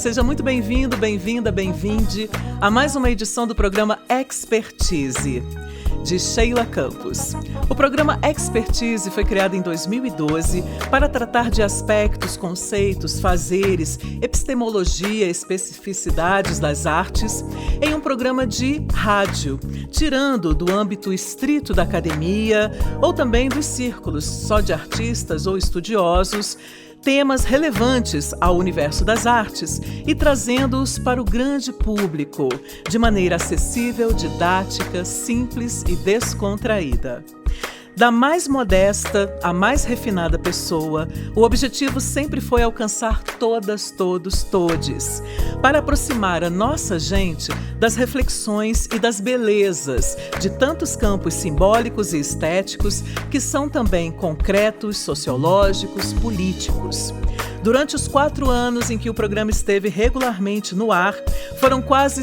Seja muito bem-vindo, bem-vinda, bem-vinde a mais uma edição do programa Expertise, de Sheila Campos. O programa Expertise foi criado em 2012 para tratar de aspectos, conceitos, fazeres, epistemologia, especificidades das artes em um programa de rádio, tirando do âmbito estrito da academia ou também dos círculos só de artistas ou estudiosos, temas relevantes ao universo das artes e trazendo-os para o grande público, de maneira acessível, didática, simples e descontraída. Da mais modesta à mais refinada pessoa, o objetivo sempre foi alcançar todas, todos, todes, para aproximar a nossa gente das reflexões e das belezas de tantos campos simbólicos e estéticos que são também concretos, sociológicos, políticos. Durante os 4 anos em que o programa esteve regularmente no ar, foram quase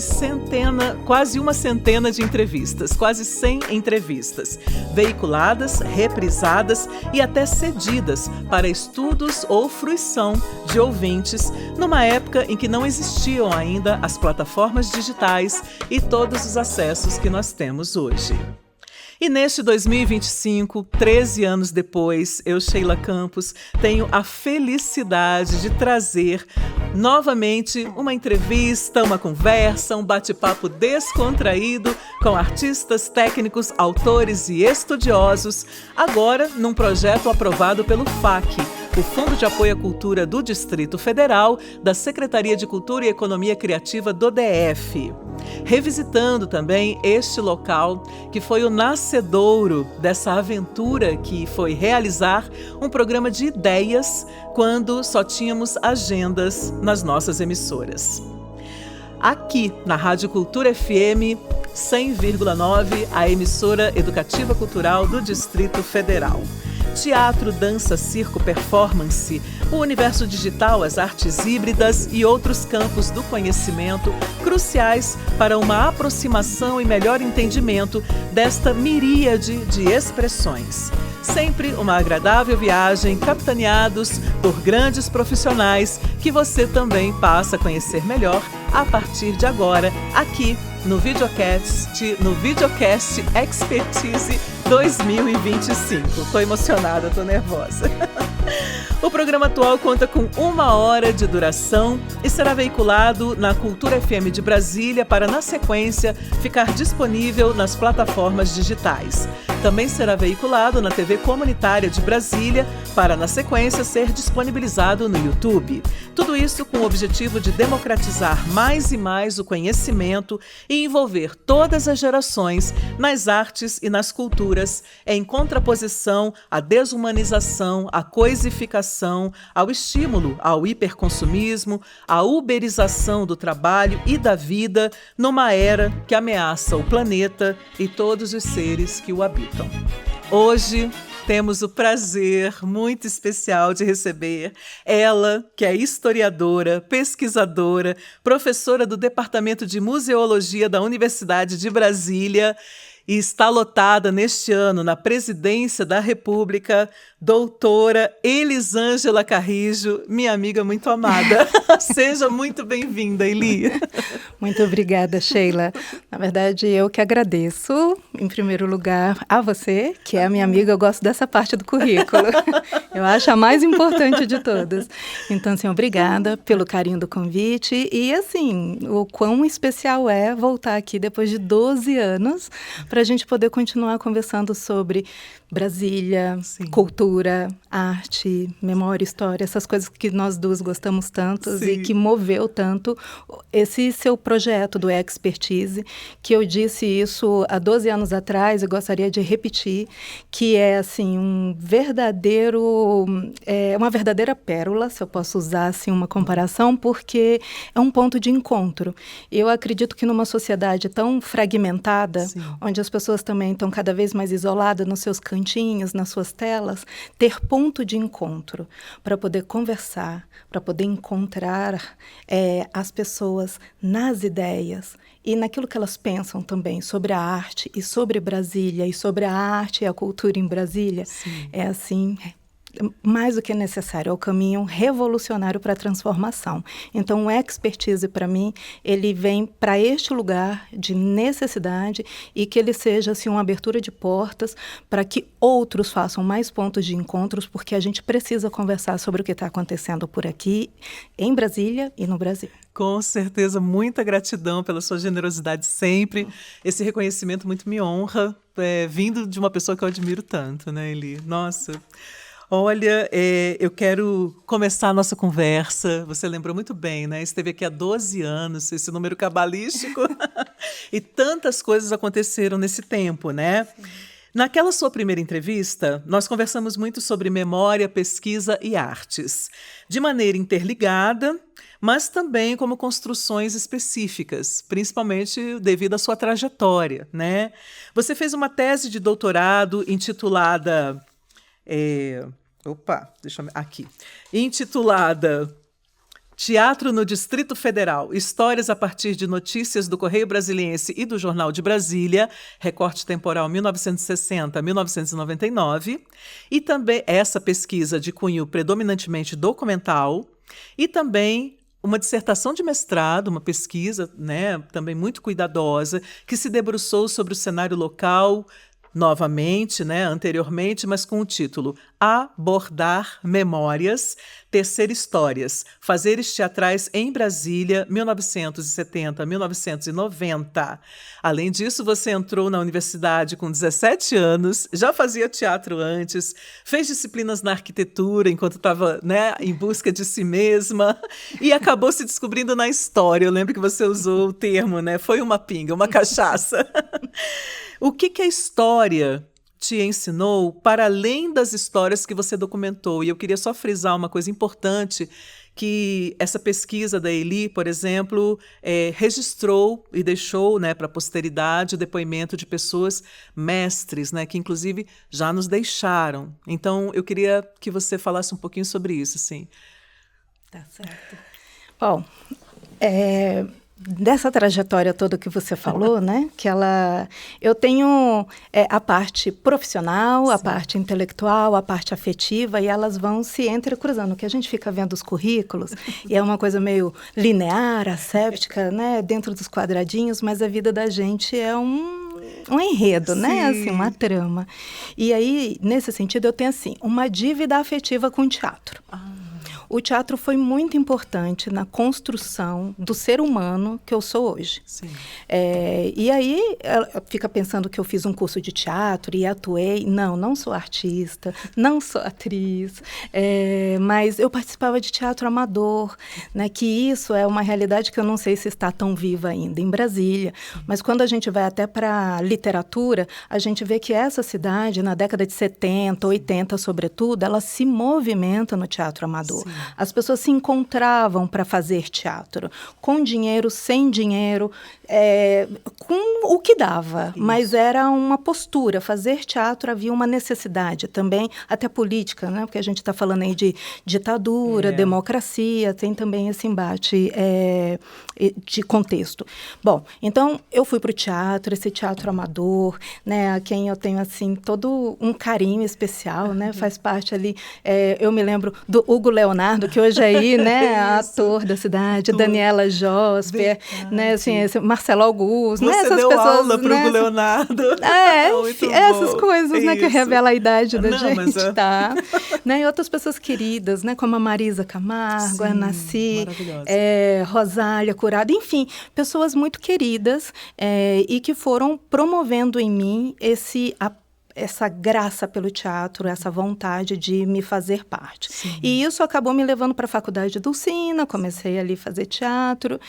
uma centena de entrevistas, quase 100 entrevistas, veiculadas, reprisadas e até cedidas para estudos ou fruição de ouvintes, numa época em que não existiam ainda as plataformas digitais e todos os acessos que nós temos hoje. E neste 2025, 13 anos depois, eu, Sheila Campos, tenho a felicidade de trazer novamente uma entrevista, uma conversa, um bate-papo descontraído com artistas, técnicos, autores e estudiosos, agora num projeto aprovado pelo FAC, o Fundo de Apoio à Cultura do Distrito Federal, da Secretaria de Cultura e Economia Criativa do DF. Revisitando também este local que foi o nascedouro dessa aventura que foi realizar um programa de ideias quando só tínhamos agendas nas nossas emissoras. Aqui na Rádio Cultura FM 100,9, a emissora educativa cultural do Distrito Federal. Teatro, dança, circo, performance, o universo digital, as artes híbridas e outros campos do conhecimento cruciais para uma aproximação e melhor entendimento desta miríade de expressões. Sempre uma agradável viagem, capitaneados por grandes profissionais que você também passa a conhecer melhor a partir de agora, aqui no Videocast Expertise 2025. Estou emocionada, estou nervosa. O programa atual conta com 1 hora de duração e será veiculado na Cultura FM de Brasília para, na sequência, ficar disponível nas plataformas digitais. Também será veiculado na TV Comunitária de Brasília para, na sequência, ser disponibilizado no YouTube. Tudo isso com o objetivo de democratizar mais e mais o conhecimento e envolver todas as gerações nas artes e nas culturas, em contraposição à desumanização, à coisificação, ao estímulo ao hiperconsumismo, à uberização do trabalho e da vida numa era que ameaça o planeta e todos os seres que o habitam. Hoje temos o prazer muito especial de receber ela, que é historiadora, pesquisadora, professora do Departamento de Museologia da Universidade de Brasília e está lotada neste ano na Presidência da República, doutora Elisângela Carrijo, minha amiga muito amada. Seja muito bem-vinda, Eli. Muito obrigada, Sheila. Na verdade, eu que agradeço, em primeiro lugar, a você, que é a minha amiga. Eu gosto dessa parte do currículo. Eu acho a mais importante de todas. Então, assim, obrigada pelo carinho do convite e, assim, o quão especial é voltar aqui depois de 12 anos para a gente poder continuar conversando sobre Brasília, sim, cultura, arte, memória, história, essas coisas que nós duas gostamos tanto, sim, e que moveu tanto esse seu projeto do Expertise, que eu disse isso há 12 anos atrás e gostaria de repetir, que é assim uma verdadeira pérola, se eu posso usar assim uma comparação, porque é um ponto de encontro. Eu acredito que numa sociedade tão fragmentada, sim, onde as pessoas também estão cada vez mais isoladas nos seus cantinhos, nas suas telas, ter ponto de encontro para poder conversar, para poder encontrar as pessoas nas ideias e naquilo que elas pensam também sobre a arte e sobre Brasília e sobre a arte e a cultura em Brasília. Sim. É assim, mais do que necessário, é o caminho revolucionário para a transformação. Então, o expertise, para mim, ele vem para este lugar de necessidade e que ele seja assim, uma abertura de portas para que outros façam mais pontos de encontros, porque a gente precisa conversar sobre o que está acontecendo por aqui, em Brasília e no Brasil. Com certeza, muita gratidão pela sua generosidade sempre. Esse reconhecimento muito me honra, vindo de uma pessoa que eu admiro tanto, né, Eli? Nossa... Olha, eu quero começar a nossa conversa. Você lembrou muito bem, né? Esteve aqui há 12 anos, esse número cabalístico. E tantas coisas aconteceram nesse tempo, né? Sim. Naquela sua primeira entrevista, nós conversamos muito sobre memória, pesquisa e artes. De maneira interligada, mas também como construções específicas, principalmente devido à sua trajetória, né? Você fez uma tese de doutorado intitulada... aqui. Intitulada Teatro no Distrito Federal, Histórias a partir de notícias do Correio Brasiliense e do Jornal de Brasília, recorte temporal 1960-1999, e também essa pesquisa de cunho predominantemente documental, e também uma dissertação de mestrado, uma pesquisa, né, também muito cuidadosa, que se debruçou sobre o cenário local, novamente, né, anteriormente, mas com o título Abordar Memórias, Tecer Histórias, Fazeres Teatrais em Brasília, 1970-1990. Além disso, você entrou na universidade com 17 anos, já fazia teatro antes, fez disciplinas na arquitetura enquanto estava, né, em busca de si mesma e acabou se descobrindo na história. Eu lembro que você usou o termo, né, foi uma pinga, uma cachaça. O que a história te ensinou para além das histórias que você documentou? E eu queria só frisar uma coisa importante, que essa pesquisa da Eli, por exemplo, registrou e deixou, né, para a posteridade o depoimento de pessoas mestres, né, que inclusive já nos deixaram. Então, eu queria que você falasse um pouquinho sobre isso, assim. Tá certo. Bom, dessa trajetória toda que você falou, né, que eu tenho a parte profissional, sim, a parte intelectual, a parte afetiva, e elas vão se entrecruzando, que a gente fica vendo os currículos, e é uma coisa meio linear, asséptica, né, dentro dos quadradinhos, mas a vida da gente é um enredo, sim, né, assim, uma trama. E aí, nesse sentido, eu tenho, assim, uma dívida afetiva com o teatro. O teatro foi muito importante na construção do ser humano que eu sou hoje. Sim. E aí, fica pensando que eu fiz um curso de teatro e atuei. Não sou artista, não sou atriz, mas eu participava de teatro amador, né, que isso é uma realidade que eu não sei se está tão viva ainda em Brasília, mas quando a gente vai até para a literatura, a gente vê que essa cidade, na década de 70, 80, sobretudo, ela se movimenta no teatro amador. Sim. As pessoas se encontravam para fazer teatro, com dinheiro, sem dinheiro, com o que dava. Isso. Mas era uma postura. Fazer teatro havia uma necessidade também, até política, né? Porque a gente está falando aí de ditadura, democracia, tem também esse embate de contexto. Bom, então eu fui para o teatro, esse teatro amador, né? A quem eu tenho assim todo um carinho especial, né? Faz parte ali. Eu me lembro do Hugo Leonardo, que hoje aí, né, ator da cidade, Daniela Josper, né, assim, Marcelo Augusto, você, né, essas deu pessoas, aula pro Hugo Leonardo. Essas coisas, né, que revela a idade da gente, mas tá? Né, e outras pessoas queridas, né, como a Marisa Camargo, a Nasci, Rosália Curado, enfim, pessoas muito queridas e que foram promovendo em mim essa graça pelo teatro, essa vontade de me fazer parte. Sim. E isso acabou me levando para a faculdade do Sina, comecei ali a fazer teatro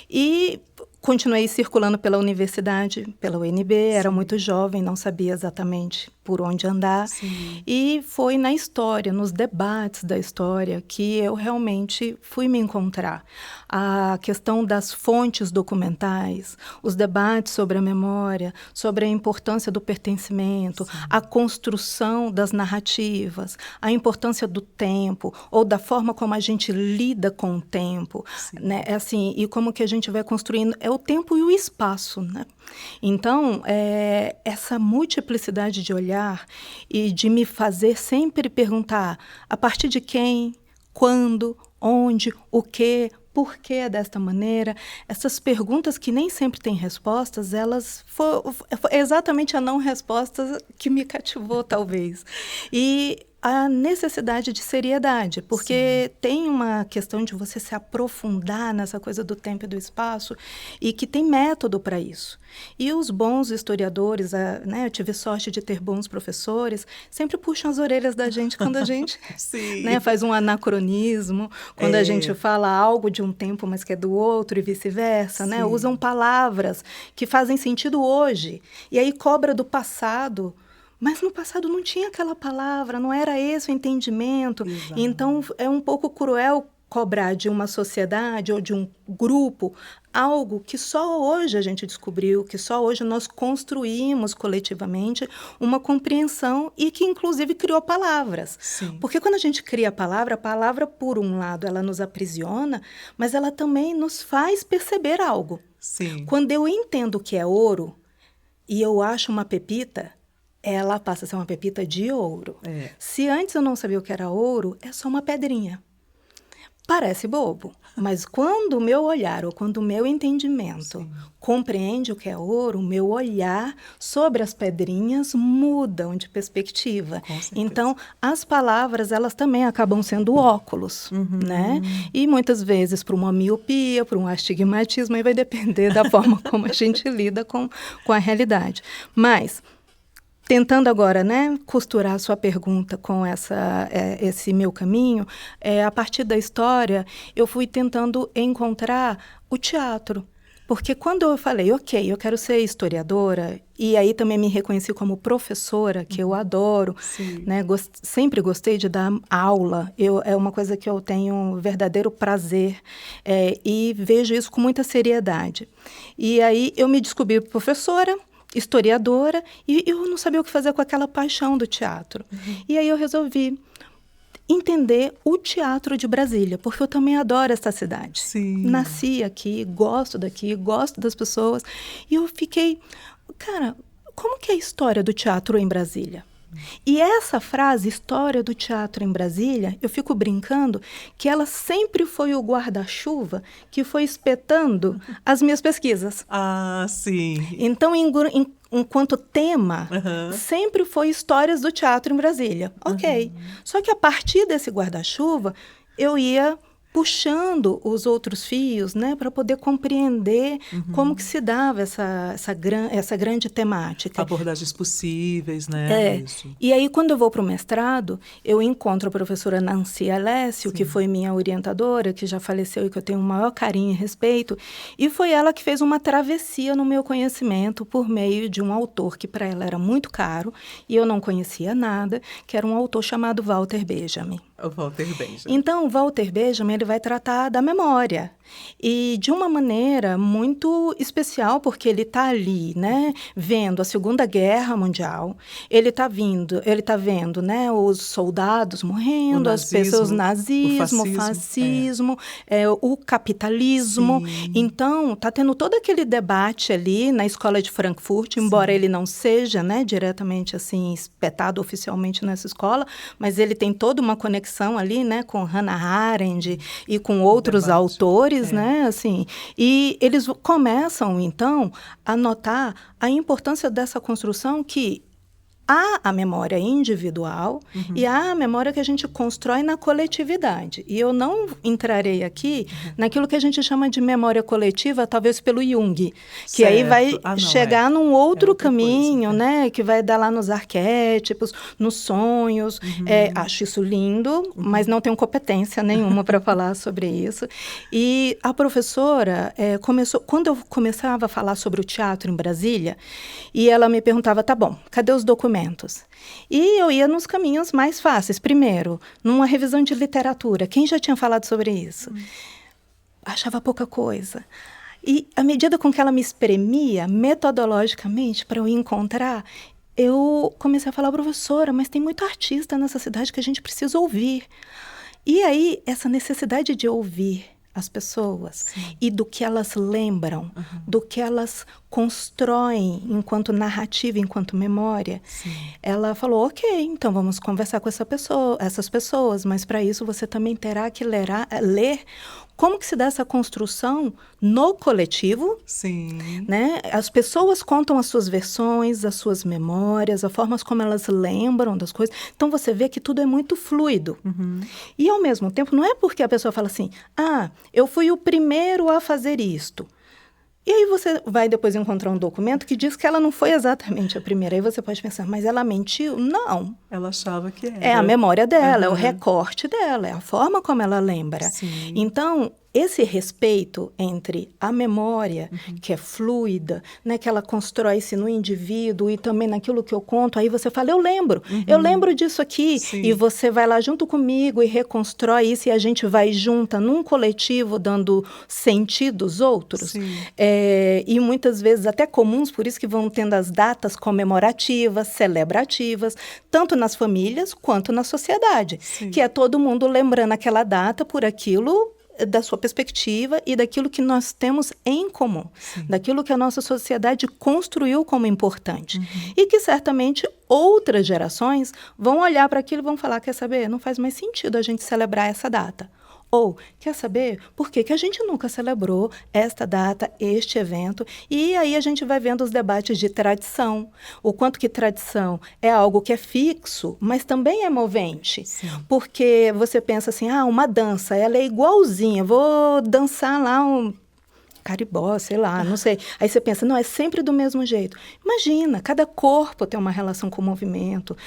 e continuei circulando pela universidade, pela UNB, era muito jovem, não sabia exatamente por onde andar. Sim. E foi na história, nos debates da história, que eu realmente fui me encontrar. A questão das fontes documentais, os debates sobre a memória, sobre a importância do pertencimento, sim, a construção das narrativas, a importância do tempo, ou da forma como a gente lida com o tempo, né? Assim, e como que a gente vai construindo. o tempo e o espaço, né? Então, essa multiplicidade de olhar e de me fazer sempre perguntar a partir de quem, quando, onde, o quê, por que é desta maneira, essas perguntas que nem sempre têm respostas, foi exatamente a não resposta que me cativou, talvez. E a necessidade de seriedade, porque Sim. Tem uma questão de você se aprofundar nessa coisa do tempo e do espaço e que tem método para isso. E os bons historiadores, né, eu tive sorte de ter bons professores, sempre puxam as orelhas da gente quando a gente né, faz um anacronismo, quando a gente fala algo de um tempo, mas que é do outro e vice-versa, né? Usam palavras que fazem sentido hoje e aí cobra do passado. Mas no passado não tinha aquela palavra, não era esse o entendimento. Exato. Então, é um pouco cruel cobrar de uma sociedade ou de um grupo algo que só hoje a gente descobriu, que só hoje nós construímos coletivamente uma compreensão e que, inclusive, criou palavras. Sim. Porque quando a gente cria a palavra, por um lado, ela nos aprisiona, mas ela também nos faz perceber algo. Sim. Quando eu entendo o que é ouro e eu acho uma pepita, ela passa a ser uma pepita de ouro. Se antes eu não sabia o que era ouro, é só uma pedrinha. Parece bobo, mas quando o meu olhar ou quando o meu entendimento compreende o que é ouro, o meu olhar sobre as pedrinhas mudam de perspectiva. Então, as palavras, elas também acabam sendo óculos, né? E muitas vezes para uma miopia, para um astigmatismo, aí vai depender da forma como a gente lida com a realidade. Mas tentando agora, né, costurar a sua pergunta com esse meu caminho, a partir da história, eu fui tentando encontrar o teatro. Porque quando eu falei, ok, eu quero ser historiadora, e aí também me reconheci como professora, que eu adoro, né, sempre gostei de dar aula, é uma coisa que eu tenho um verdadeiro prazer, e vejo isso com muita seriedade. E aí eu me descobri professora, historiadora, e eu não sabia o que fazer com aquela paixão do teatro. E aí eu resolvi entender o teatro de Brasília, porque eu também adoro essa cidade. Nasci aqui, gosto daqui, gosto das pessoas, e eu fiquei, cara, como que é a história do teatro em Brasília? E essa frase, história do teatro em Brasília, eu fico brincando que ela sempre foi o guarda-chuva que foi espetando as minhas pesquisas. Ah, sim. Então, enquanto tema, sempre foi histórias do teatro em Brasília. Ok. Só que a partir desse guarda-chuva, eu ia puxando os outros fios, né, para poder compreender como que se dava essa grande temática. Abordagens possíveis, né? Isso. E aí, quando eu vou para o mestrado, eu encontro a professora Nancy Alessio, que foi minha orientadora, que já faleceu e que eu tenho o maior carinho e respeito, e foi ela que fez uma travessia no meu conhecimento por meio de um autor que para ela era muito caro, e eu não conhecia nada, que era um autor chamado Walter Benjamin. O Walter Benjamin. Então, o Walter Benjamin, ele vai tratar da memória. E de uma maneira muito especial, porque ele está ali, né, vendo a Segunda Guerra Mundial, ele está vendo, né, os soldados morrendo, as pessoas, o nazismo, o fascismo, o capitalismo. Então, está tendo todo aquele debate ali na escola de Frankfurt, embora ele não seja, né, diretamente assim, espetado oficialmente nessa escola, mas ele tem toda uma conexão ali, né, com Hannah Arendt e com outros autores, né, assim, e eles começam, então, a notar a importância dessa construção que há a memória individual e há a memória que a gente constrói na coletividade. E eu não entrarei aqui naquilo que a gente chama de memória coletiva, talvez pelo Jung, que aí vai chegar num outro caminho, né, que vai dar lá nos arquétipos, nos sonhos. Acho isso lindo, mas não tenho competência nenhuma para falar sobre isso. E a professora começou, quando eu começava a falar sobre o teatro em Brasília, e ela me perguntava, tá bom, cadê os documentos? E eu ia nos caminhos mais fáceis. Primeiro, numa revisão de literatura. Quem já tinha falado sobre isso? Achava pouca coisa. E à medida com que ela me espremia metodologicamente para eu encontrar, eu comecei a falar, professora, mas tem muito artista nessa cidade que a gente precisa ouvir. E aí, essa necessidade de ouvir as pessoas e do que elas lembram, do que elas constroem enquanto narrativa, enquanto memória. Ela falou, ok, então vamos conversar com essas pessoas, mas para isso você também terá que ler como que se dá essa construção no coletivo. Sim. Né? As pessoas contam as suas versões, as suas memórias, as formas como elas lembram das coisas. Então, você vê que tudo é muito fluido. E, ao mesmo tempo, não é porque a pessoa fala assim, eu fui o primeiro a fazer isto. E aí você vai depois encontrar um documento que diz que ela não foi exatamente a primeira. Aí você pode pensar, mas ela mentiu? Não. Ela achava que era. É a memória dela, é o recorte dela, é a forma como ela lembra. Sim. Então, esse respeito entre a memória, que é fluida, né, que ela constrói-se no indivíduo e também naquilo que eu conto, aí você fala, eu lembro disso aqui, e você vai lá junto comigo e reconstrói isso, e a gente vai junta num coletivo, dando sentido aos outros. E muitas vezes até comuns, por isso que vão tendo as datas comemorativas, celebrativas, tanto nas famílias quanto na sociedade, que é todo mundo lembrando aquela data por aquilo da sua perspectiva e daquilo que nós temos em comum, daquilo que a nossa sociedade construiu como importante. E que certamente outras gerações vão olhar para aquilo e vão falar, quer saber, não faz mais sentido a gente celebrar essa data. Ou, quer saber por que a gente nunca celebrou esta data, este evento? E aí a gente vai vendo os debates de tradição, o quanto que tradição é algo que é fixo, mas também é movente. Porque você pensa assim, uma dança, ela é igualzinha, vou dançar lá um caribó, sei lá, não sei. Aí você pensa, não, é sempre do mesmo jeito. Imagina, cada corpo tem uma relação com o movimento,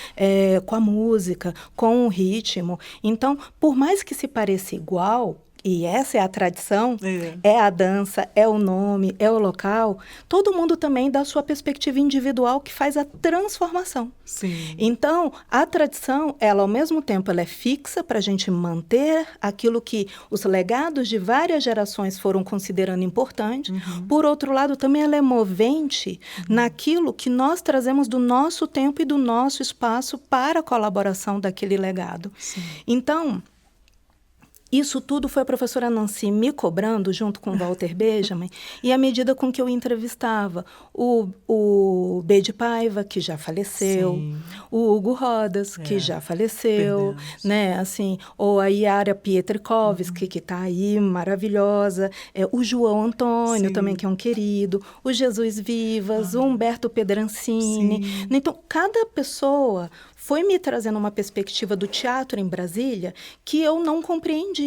com a música, com o ritmo. Então, por mais que se pareça igual, e essa é a tradição, é a dança, é o nome, é o local, todo mundo também dá a sua perspectiva individual que faz a transformação. Então, a tradição, ela ao mesmo tempo ela é fixa para a gente manter aquilo que os legados de várias gerações foram considerando importante. Por outro lado, também ela é movente naquilo que nós trazemos do nosso tempo e do nosso espaço para a colaboração daquele legado. Então, isso tudo foi a professora Nancy me cobrando, junto com o Walter Benjamin, e à medida com que eu entrevistava o B. de Paiva, que já faleceu, o Hugo Rodas, que já faleceu, né, assim, ou a Yara Pietrikovski, que está aí, maravilhosa, o João Antônio, também, que é um querido, o Jesus Vivas, o Humberto Pedrancini. Então, cada pessoa foi me trazendo uma perspectiva do teatro em Brasília que eu não compreendia.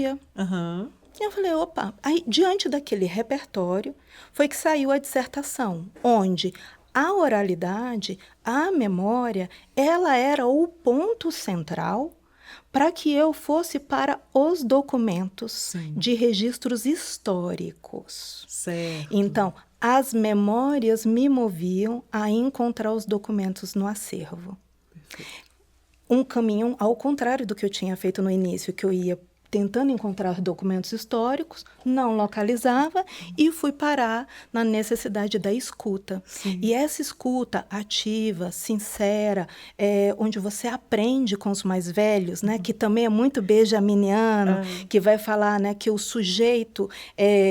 Eu falei, opa, aí diante daquele repertório foi que saiu a dissertação, onde a oralidade, a memória, ela era o ponto central para que eu fosse para os documentos de registros históricos. Então, as memórias me moviam a encontrar os documentos no acervo. Um caminho ao contrário do que eu tinha feito no início, que eu ia tentando encontrar documentos históricos, não localizava e fui parar na necessidade da escuta. E essa escuta ativa, sincera, onde você aprende com os mais velhos, né, que também é muito benjaminiano, que vai falar, né, que o sujeito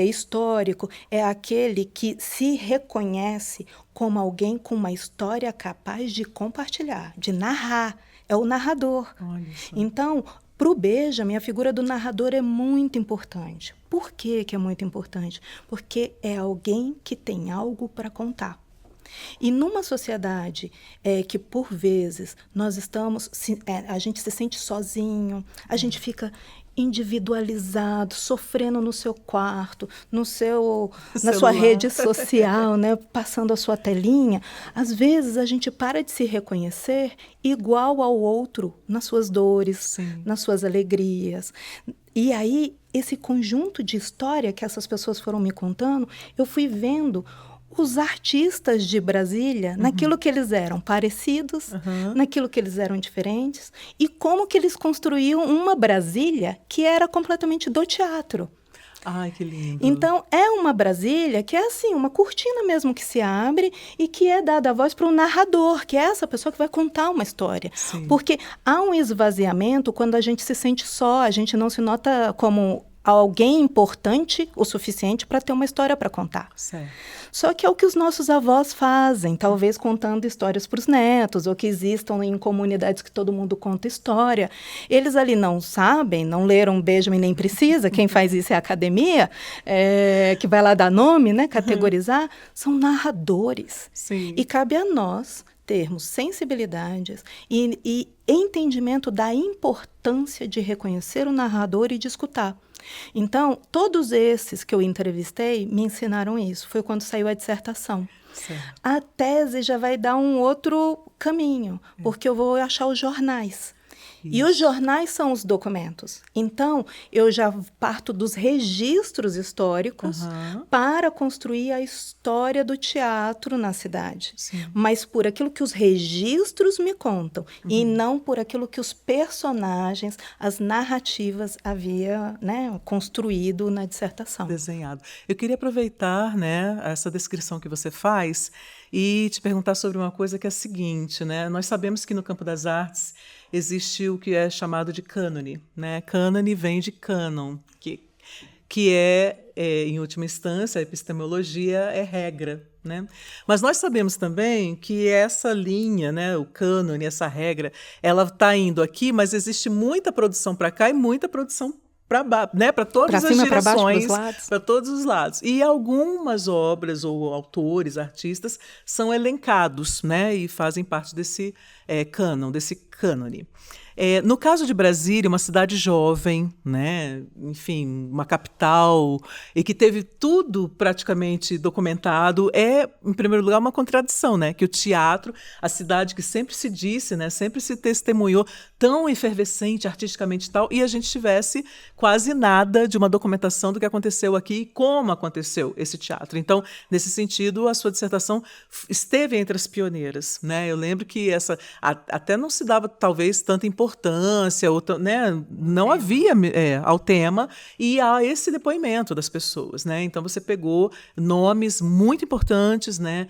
histórico é aquele que se reconhece como alguém com uma história capaz de compartilhar, de narrar. É o narrador. Então, para o Benjamin, a figura do narrador é muito importante. Por que é muito importante? Porque é alguém que tem algo para contar. E numa sociedade que, por vezes, nós estamos... a gente se sente sozinho, a gente fica individualizado, sofrendo no seu quarto, na sua rede social, né, passando a sua telinha. Às vezes, a gente para de se reconhecer igual ao outro nas suas dores, nas suas alegrias. E aí, esse conjunto de história que essas pessoas foram me contando, eu fui vendo os artistas de Brasília, naquilo que eles eram parecidos, naquilo que eles eram diferentes, e como que eles construíam uma Brasília que era completamente do teatro. Ai, que lindo. Então, é uma Brasília que é assim, uma cortina mesmo que se abre e que é dada a voz para o narrador, que é essa pessoa que vai contar uma história. Porque há um esvaziamento quando a gente se sente só, a gente não se nota como alguém importante o suficiente para ter uma história para contar. Certo. Só que é o que os nossos avós fazem, talvez contando histórias para os netos, ou que existam em comunidades que todo mundo conta história. Eles ali não sabem, não leram Benjamin nem precisa, quem faz isso é a academia, que vai lá dar nome, né, categorizar, são narradores. Sim. E cabe a nós termos sensibilidades e entendimento da importância de reconhecer o narrador e de escutar. Então, todos esses que eu entrevistei me ensinaram isso. Foi quando saiu a dissertação. Certo. A tese já vai dar um outro caminho, porque eu vou achar os jornais. Isso. E os jornais são os documentos. Então, eu já parto dos registros históricos para construir a história do teatro na cidade. Sim. Mas por aquilo que os registros me contam, e não por aquilo que os personagens, as narrativas havia, né, construído na dissertação. Desenhado. Eu queria aproveitar, né, essa descrição que você faz e te perguntar sobre uma coisa que é a seguinte, né? Nós sabemos que no campo das artes existe o que é chamado de cânone, né? Cânone vem de cânon, que é, em última instância, a epistemologia é regra, né? Mas nós sabemos também que essa linha, né, o cânone, essa regra, ela está indo aqui, mas existe muita produção para cá e muita produção para todas as direções, para todos os lados. E algumas obras ou autores, artistas, são elencados, né, e fazem parte desse cânon, desse cânone. No caso de Brasília, uma cidade jovem, né, enfim, uma capital, e que teve tudo praticamente documentado, em primeiro lugar, uma contradição, né, que o teatro, a cidade que sempre se disse, né, sempre se testemunhou tão efervescente artisticamente e tal, e a gente tivesse quase nada de uma documentação do que aconteceu aqui e como aconteceu esse teatro. Então, nesse sentido, a sua dissertação esteve entre as pioneiras, né? Eu lembro que até não se dava, talvez, tanta importância, né? Não havia ao tema e a esse depoimento das pessoas, né? Então, você pegou nomes muito importantes, né?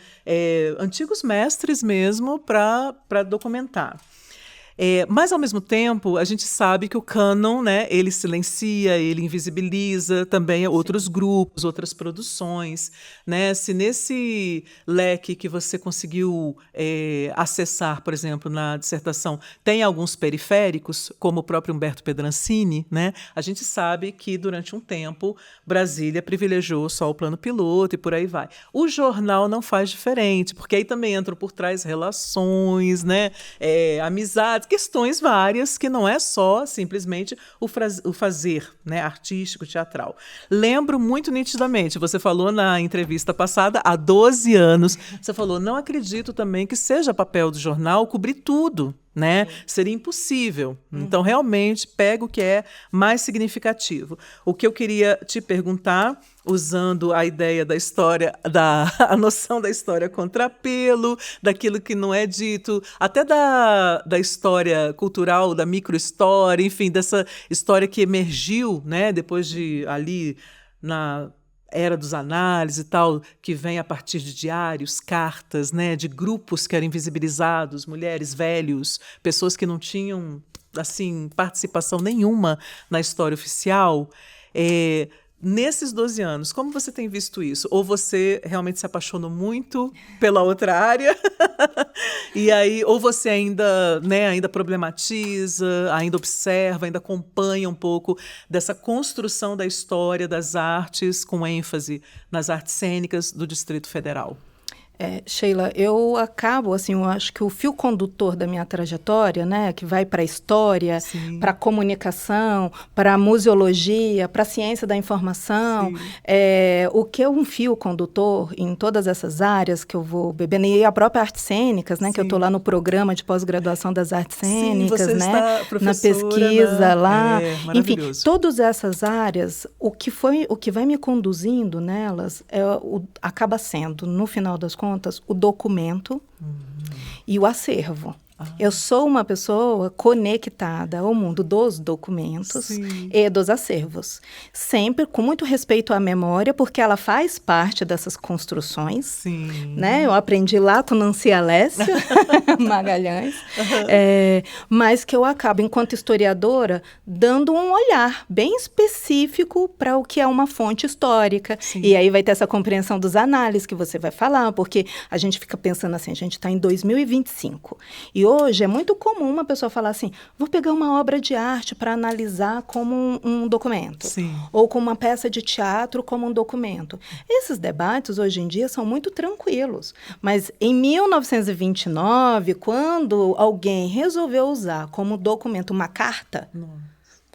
Antigos mestres mesmo, para documentar. Mas, ao mesmo tempo, a gente sabe que o cânon, né, ele silencia, ele invisibiliza também outros grupos, outras produções, né? Se nesse leque que você conseguiu acessar, por exemplo, na dissertação, tem alguns periféricos, como o próprio Humberto Pedrancini, né? A gente sabe que, durante um tempo, Brasília privilegiou só o plano piloto e por aí vai. O jornal não faz diferente, porque aí também entram por trás relações, né? Amizades, questões várias, que não é só simplesmente o fazer, né, artístico, teatral. Lembro muito nitidamente, você falou na entrevista passada, há 12 anos, você falou, não acredito também que seja papel do jornal cobrir tudo, né? Seria impossível. Então, realmente, pega o que é mais significativo. O que eu queria te perguntar, usando a ideia da história, a noção da história contrapelo, daquilo que não é dito, até da história cultural, da microhistória, enfim, dessa história que emergiu, né, depois de ali na era dos análises e tal, que vem a partir de diários, cartas, né, de grupos que eram invisibilizados, mulheres, velhos, pessoas que não tinham, assim, participação nenhuma na história oficial. Nesses 12 anos, como você tem visto isso? Ou você realmente se apaixonou muito pela outra área? E aí, ou você ainda problematiza, ainda observa, ainda acompanha um pouco dessa construção da história das artes, com ênfase nas artes cênicas do Distrito Federal? Sheila, eu acho que o fio condutor da minha trajetória, né, que vai para a história, para a comunicação, para a museologia, para a ciência da informação, o que é um fio condutor em todas essas áreas que eu vou bebendo, e a própria artes cênicas, né, que eu estou lá no programa de pós-graduação das artes cênicas, você né, na pesquisa lá, enfim, todas essas áreas, o que vai me conduzindo nelas acaba sendo, no final das contas, o documento e o acervo. Eu sou uma pessoa conectada ao mundo dos documentos Sim. e dos acervos. Sempre com muito respeito à memória, porque ela faz parte dessas construções. Sim. Né? Eu aprendi lá com Nancy Alessio Magalhães, mas que eu acabo, enquanto historiadora, dando um olhar bem específico para o que é uma fonte histórica. Sim. E aí vai ter essa compreensão dos análises que você vai falar, porque a gente fica pensando assim, a gente está em 2025. E hoje é muito comum uma pessoa falar assim, vou pegar uma obra de arte para analisar como um documento. Sim. Ou como uma peça de teatro como um documento. Esses debates, hoje em dia, são muito tranquilos. Mas em 1929, quando alguém resolveu usar como documento uma carta...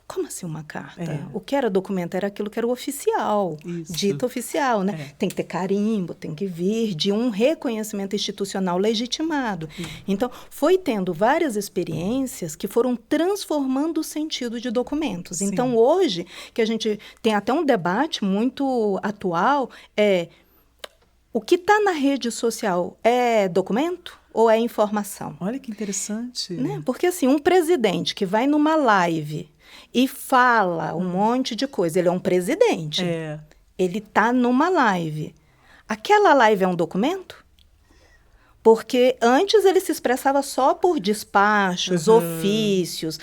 Como assim uma carta? O que era documento era aquilo que era o oficial, dito oficial, né? Tem que ter carimbo, tem que vir de um reconhecimento institucional legitimado. Então, foi tendo várias experiências que foram transformando o sentido de documentos. Sim. Então, hoje, que a gente tem até um debate muito atual, o que está na rede social é documento ou é informação? Olha que interessante. Né? Porque, assim, um presidente que vai numa live e fala um monte de coisa, ele é um presidente. Ele está numa live. Aquela live é um documento? Porque antes ele se expressava só por despachos, ofícios,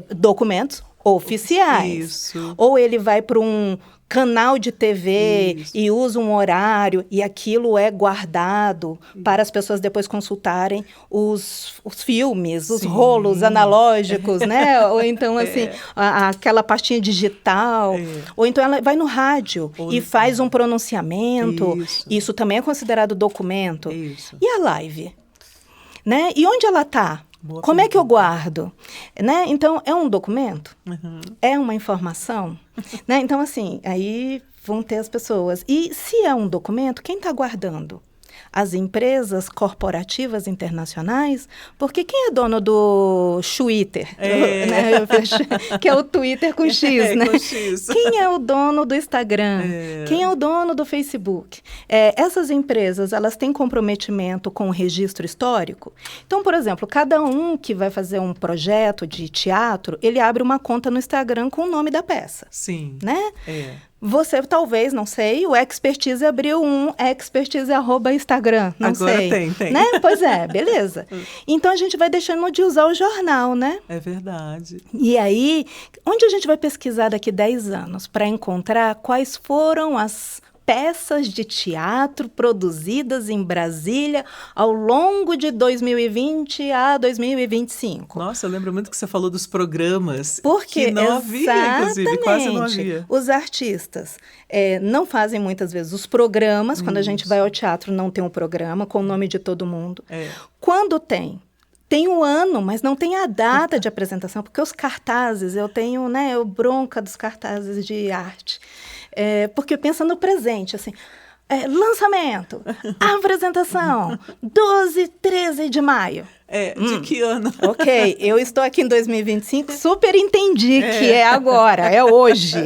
documentos oficiais. Isso. Ou ele vai para um canal de TV e usa um horário e aquilo é guardado para as pessoas depois consultarem os filmes, os rolos analógicos, né? Ou então, assim, aquela pastinha digital. Ou então ela vai no rádio e faz um pronunciamento. Isso também é considerado documento. E a live? Né? E onde ela está? Como é que eu guardo? Né? Então, é um documento? É uma informação? Né? Então, assim, aí vão ter as pessoas. E se é um documento, quem está guardando? As empresas corporativas internacionais, porque quem é dono do Twitter, né? Que é o Twitter com X, né? Com X. Quem é o dono do Instagram? Quem é o dono do Facebook? Essas empresas, elas têm comprometimento com o registro histórico? Então, por exemplo, cada um que vai fazer um projeto de teatro, ele abre uma conta no Instagram com o nome da peça. Sim. Né? Você talvez, não sei, o Expertise abriu um expertise@Instagram, não Agora sei. Tem. Né? Pois é, beleza. Então, a gente vai deixando de usar o jornal, né? É verdade. E aí, onde a gente vai pesquisar daqui 10 anos para encontrar quais foram as peças de teatro produzidas em Brasília ao longo de 2020 a 2025. Nossa, eu lembro muito que você falou dos programas. Porque que não havia, inclusive, quase não havia. Os artistas não fazem muitas vezes os programas. Quando a gente vai ao teatro, não tem um programa com o nome de todo mundo. Quando tem o ano, mas não tem a data de apresentação, porque os cartazes, eu tenho, né, bronca dos cartazes de arte. Porque pensa no presente, assim, lançamento, apresentação, 12, 13 de maio. De que ano? Ok, eu estou aqui em 2025, super entendi que é agora, é hoje.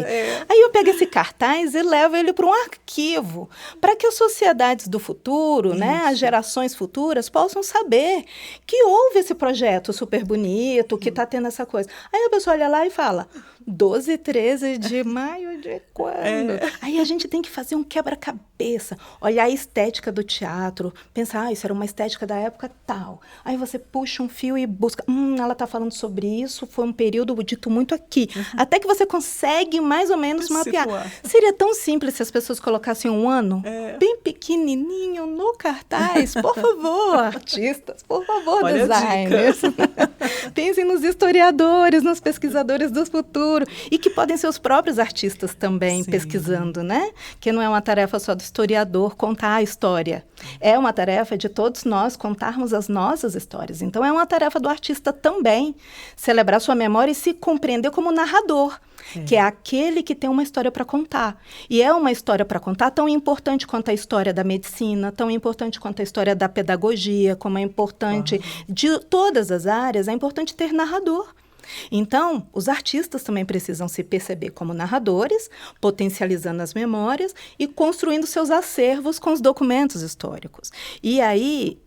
Aí eu pego esse cartaz e levo ele para um arquivo, para que as sociedades do futuro, né, as gerações futuras, possam saber que houve esse projeto super bonito, que está tendo essa coisa. Aí a pessoa olha lá e fala, 12, 13 de maio de quando? Aí a gente tem que fazer um quebra-cabeça, olhar a estética do teatro, pensar, isso era uma estética da época tal. Aí você puxa um fio e busca, ela está falando sobre isso, foi um período dito muito aqui. Até que você consegue mais ou menos mapear. Seria tão simples se as pessoas colocassem um ano bem pequenininho no cartaz. Por favor, artistas, por favor, olha, designers. Pensem nos historiadores, nos pesquisadores do futuro. E que podem ser os próprios artistas também pesquisando, né? Que não é uma tarefa só do historiador contar a história. É uma tarefa de todos nós contarmos as nossas histórias. Então, é uma tarefa do artista também celebrar sua memória e se compreender como narrador, que é aquele que tem uma história para contar. E é uma história para contar tão importante quanto a história da medicina, tão importante quanto a história da pedagogia, como é importante de todas as áreas, é importante ter narrador. Então, os artistas também precisam se perceber como narradores, potencializando as memórias e construindo seus acervos com os documentos históricos. E aí,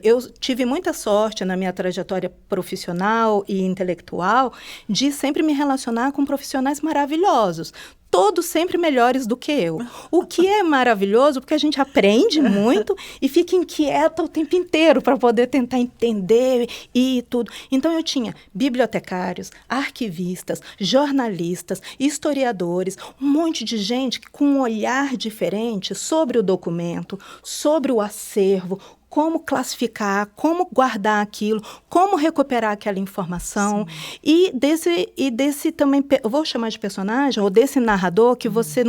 eu tive muita sorte na minha trajetória profissional e intelectual de sempre me relacionar com profissionais maravilhosos, todos sempre melhores do que eu. O que é maravilhoso, porque a gente aprende muito e fica inquieta o tempo inteiro para poder tentar entender e tudo. Então, eu tinha bibliotecários, arquivistas, jornalistas, historiadores, um monte de gente com um olhar diferente sobre o documento, sobre o acervo, como classificar, como guardar aquilo, como recuperar aquela informação. E desse também, eu vou chamar de personagem, ou desse narrador que você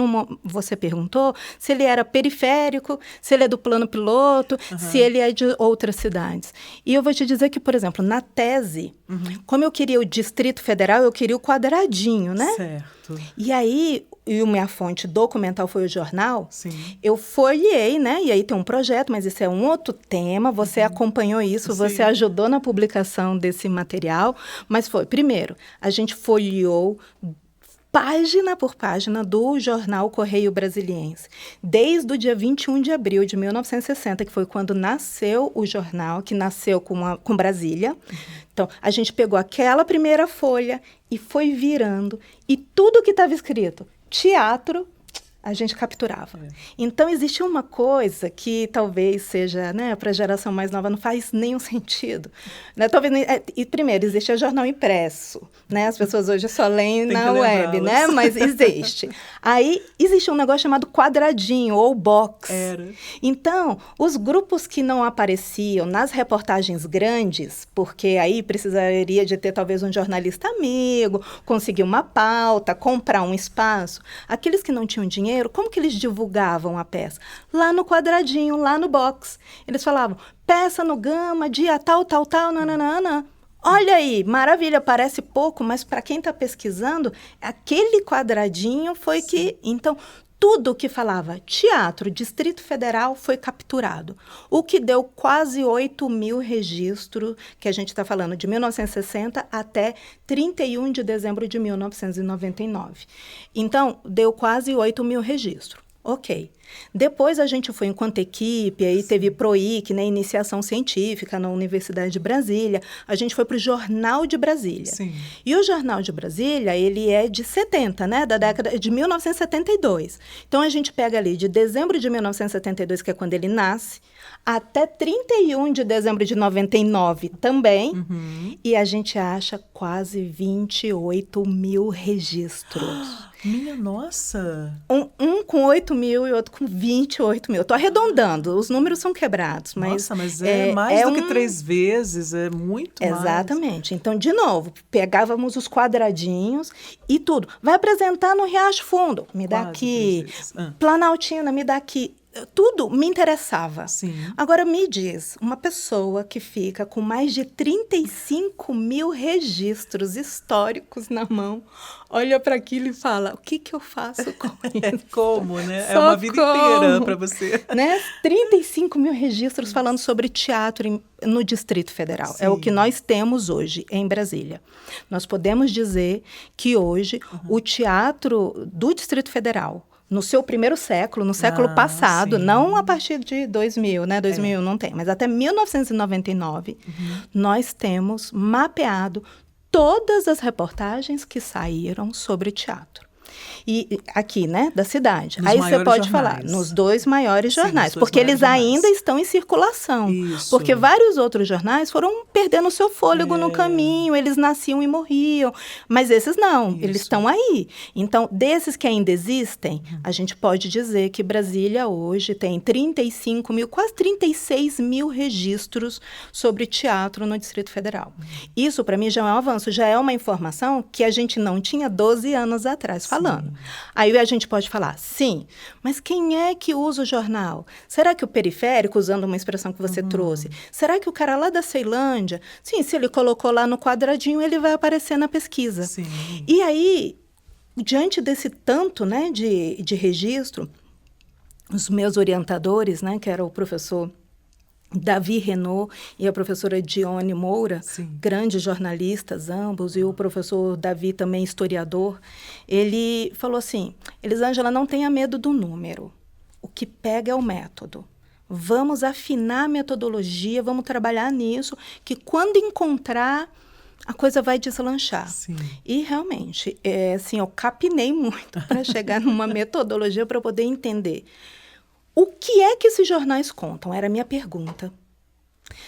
perguntou, se ele era periférico, se ele é do plano piloto, se ele é de outras cidades. E eu vou te dizer que, por exemplo, na tese, como eu queria o Distrito Federal, eu queria o quadradinho, né? Certo. E aí, a minha fonte documental foi o jornal, Sim. eu folhei, né? E aí tem um projeto, mas isso é um outro tema, você acompanhou isso, você ajudou na publicação desse material, mas foi, primeiro, a gente folheou página por página do jornal Correio Brasiliense, desde o dia 21 de abril de 1960, que foi quando nasceu o jornal, que nasceu com Brasília. Então, a gente pegou aquela primeira folha e foi virando, e tudo que estava escrito, teatro, a gente capturava. Então, existe uma coisa que talvez seja, né, para a geração mais nova, não faz nenhum sentido. Né? Talvez, e primeiro, existe o jornal impresso. Né? As pessoas hoje só leem na web, né? Mas existe. Aí, existe um negócio chamado quadradinho ou box. Era. Então, os grupos que não apareciam nas reportagens grandes, porque aí precisaria de ter talvez um jornalista amigo, conseguir uma pauta, comprar um espaço, aqueles que não tinham dinheiro, como que eles divulgavam a peça? Lá no quadradinho, lá no box. Eles falavam, peça no Gama, dia tal, nananana. Olha aí, maravilha, parece pouco, mas para quem está pesquisando, aquele quadradinho foi que... Então, tudo que falava teatro, Distrito Federal, foi capturado. O que deu quase 8.000 registros, que a gente está falando de 1960 até 31 de dezembro de 1999. Então, deu quase 8.000 registros. Ok. Depois a gente foi enquanto equipe, aí teve PROIC, né, iniciação científica na Universidade de Brasília, a gente foi para o Jornal de Brasília. Sim. E o Jornal de Brasília, ele é de 70, né, da década de 1972. Então, a gente pega ali de dezembro de 1972, que é quando ele nasce, até 31 de dezembro de 99 também, e a gente acha quase 28.000 registros. Minha nossa! Um com 8.000 e outro com 28.000. Estou arredondando, os números são quebrados. Mas nossa, mas é mais do que 3 vezes, é muito mais. Exatamente. Então, de novo, pegávamos os quadradinhos e tudo. Vai apresentar no Riacho Fundo, me dá aqui. Planaltina, me dá aqui. Tudo me interessava. Sim. Agora, me diz, uma pessoa que fica com mais de 35.000 registros históricos na mão, olha para aquilo e fala, o que eu faço com isso? Como, né? É uma vida inteira para você. Né? 35.000 registros falando sobre teatro no Distrito Federal. Sim. É o que nós temos hoje em Brasília. Nós podemos dizer que hoje o teatro do Distrito Federal, no seu primeiro século, no século passado, não a partir de 2000, né? 2000 não tem, mas até 1999, nós temos mapeado todas as reportagens que saíram sobre teatro. E aqui, né, da cidade. Aí você pode falar nos 2 maiores jornais, porque eles ainda estão em circulação. Isso. Porque vários outros jornais foram perdendo o seu fôlego no caminho, eles nasciam e morriam. Mas esses não, eles estão aí. Então, desses que ainda existem, a gente pode dizer que Brasília hoje tem 35.000, quase 36.000 registros sobre teatro no Distrito Federal. Isso, para mim, já é um avanço, já é uma informação que a gente não tinha 12 anos atrás falando. Aí a gente pode falar, sim, mas quem é que usa o jornal? Será que o periférico, usando uma expressão que você trouxe, será que o cara lá da Ceilândia, sim, se ele colocou lá no quadradinho, ele vai aparecer na pesquisa. Sim. E aí, diante desse tanto, né, de registro, os meus orientadores, né, que era o professor Davi Renaud e a professora Dione Moura, Sim. grandes jornalistas ambos, e o professor Davi também historiador, ele falou assim, Elisângela, não tenha medo do número, o que pega é o método. Vamos afinar a metodologia, vamos trabalhar nisso, que quando encontrar, a coisa vai deslanchar. Sim. E, realmente, assim, eu capinei muito para chegar numa metodologia para poder entender. O que é que esses jornais contam? Era a minha pergunta.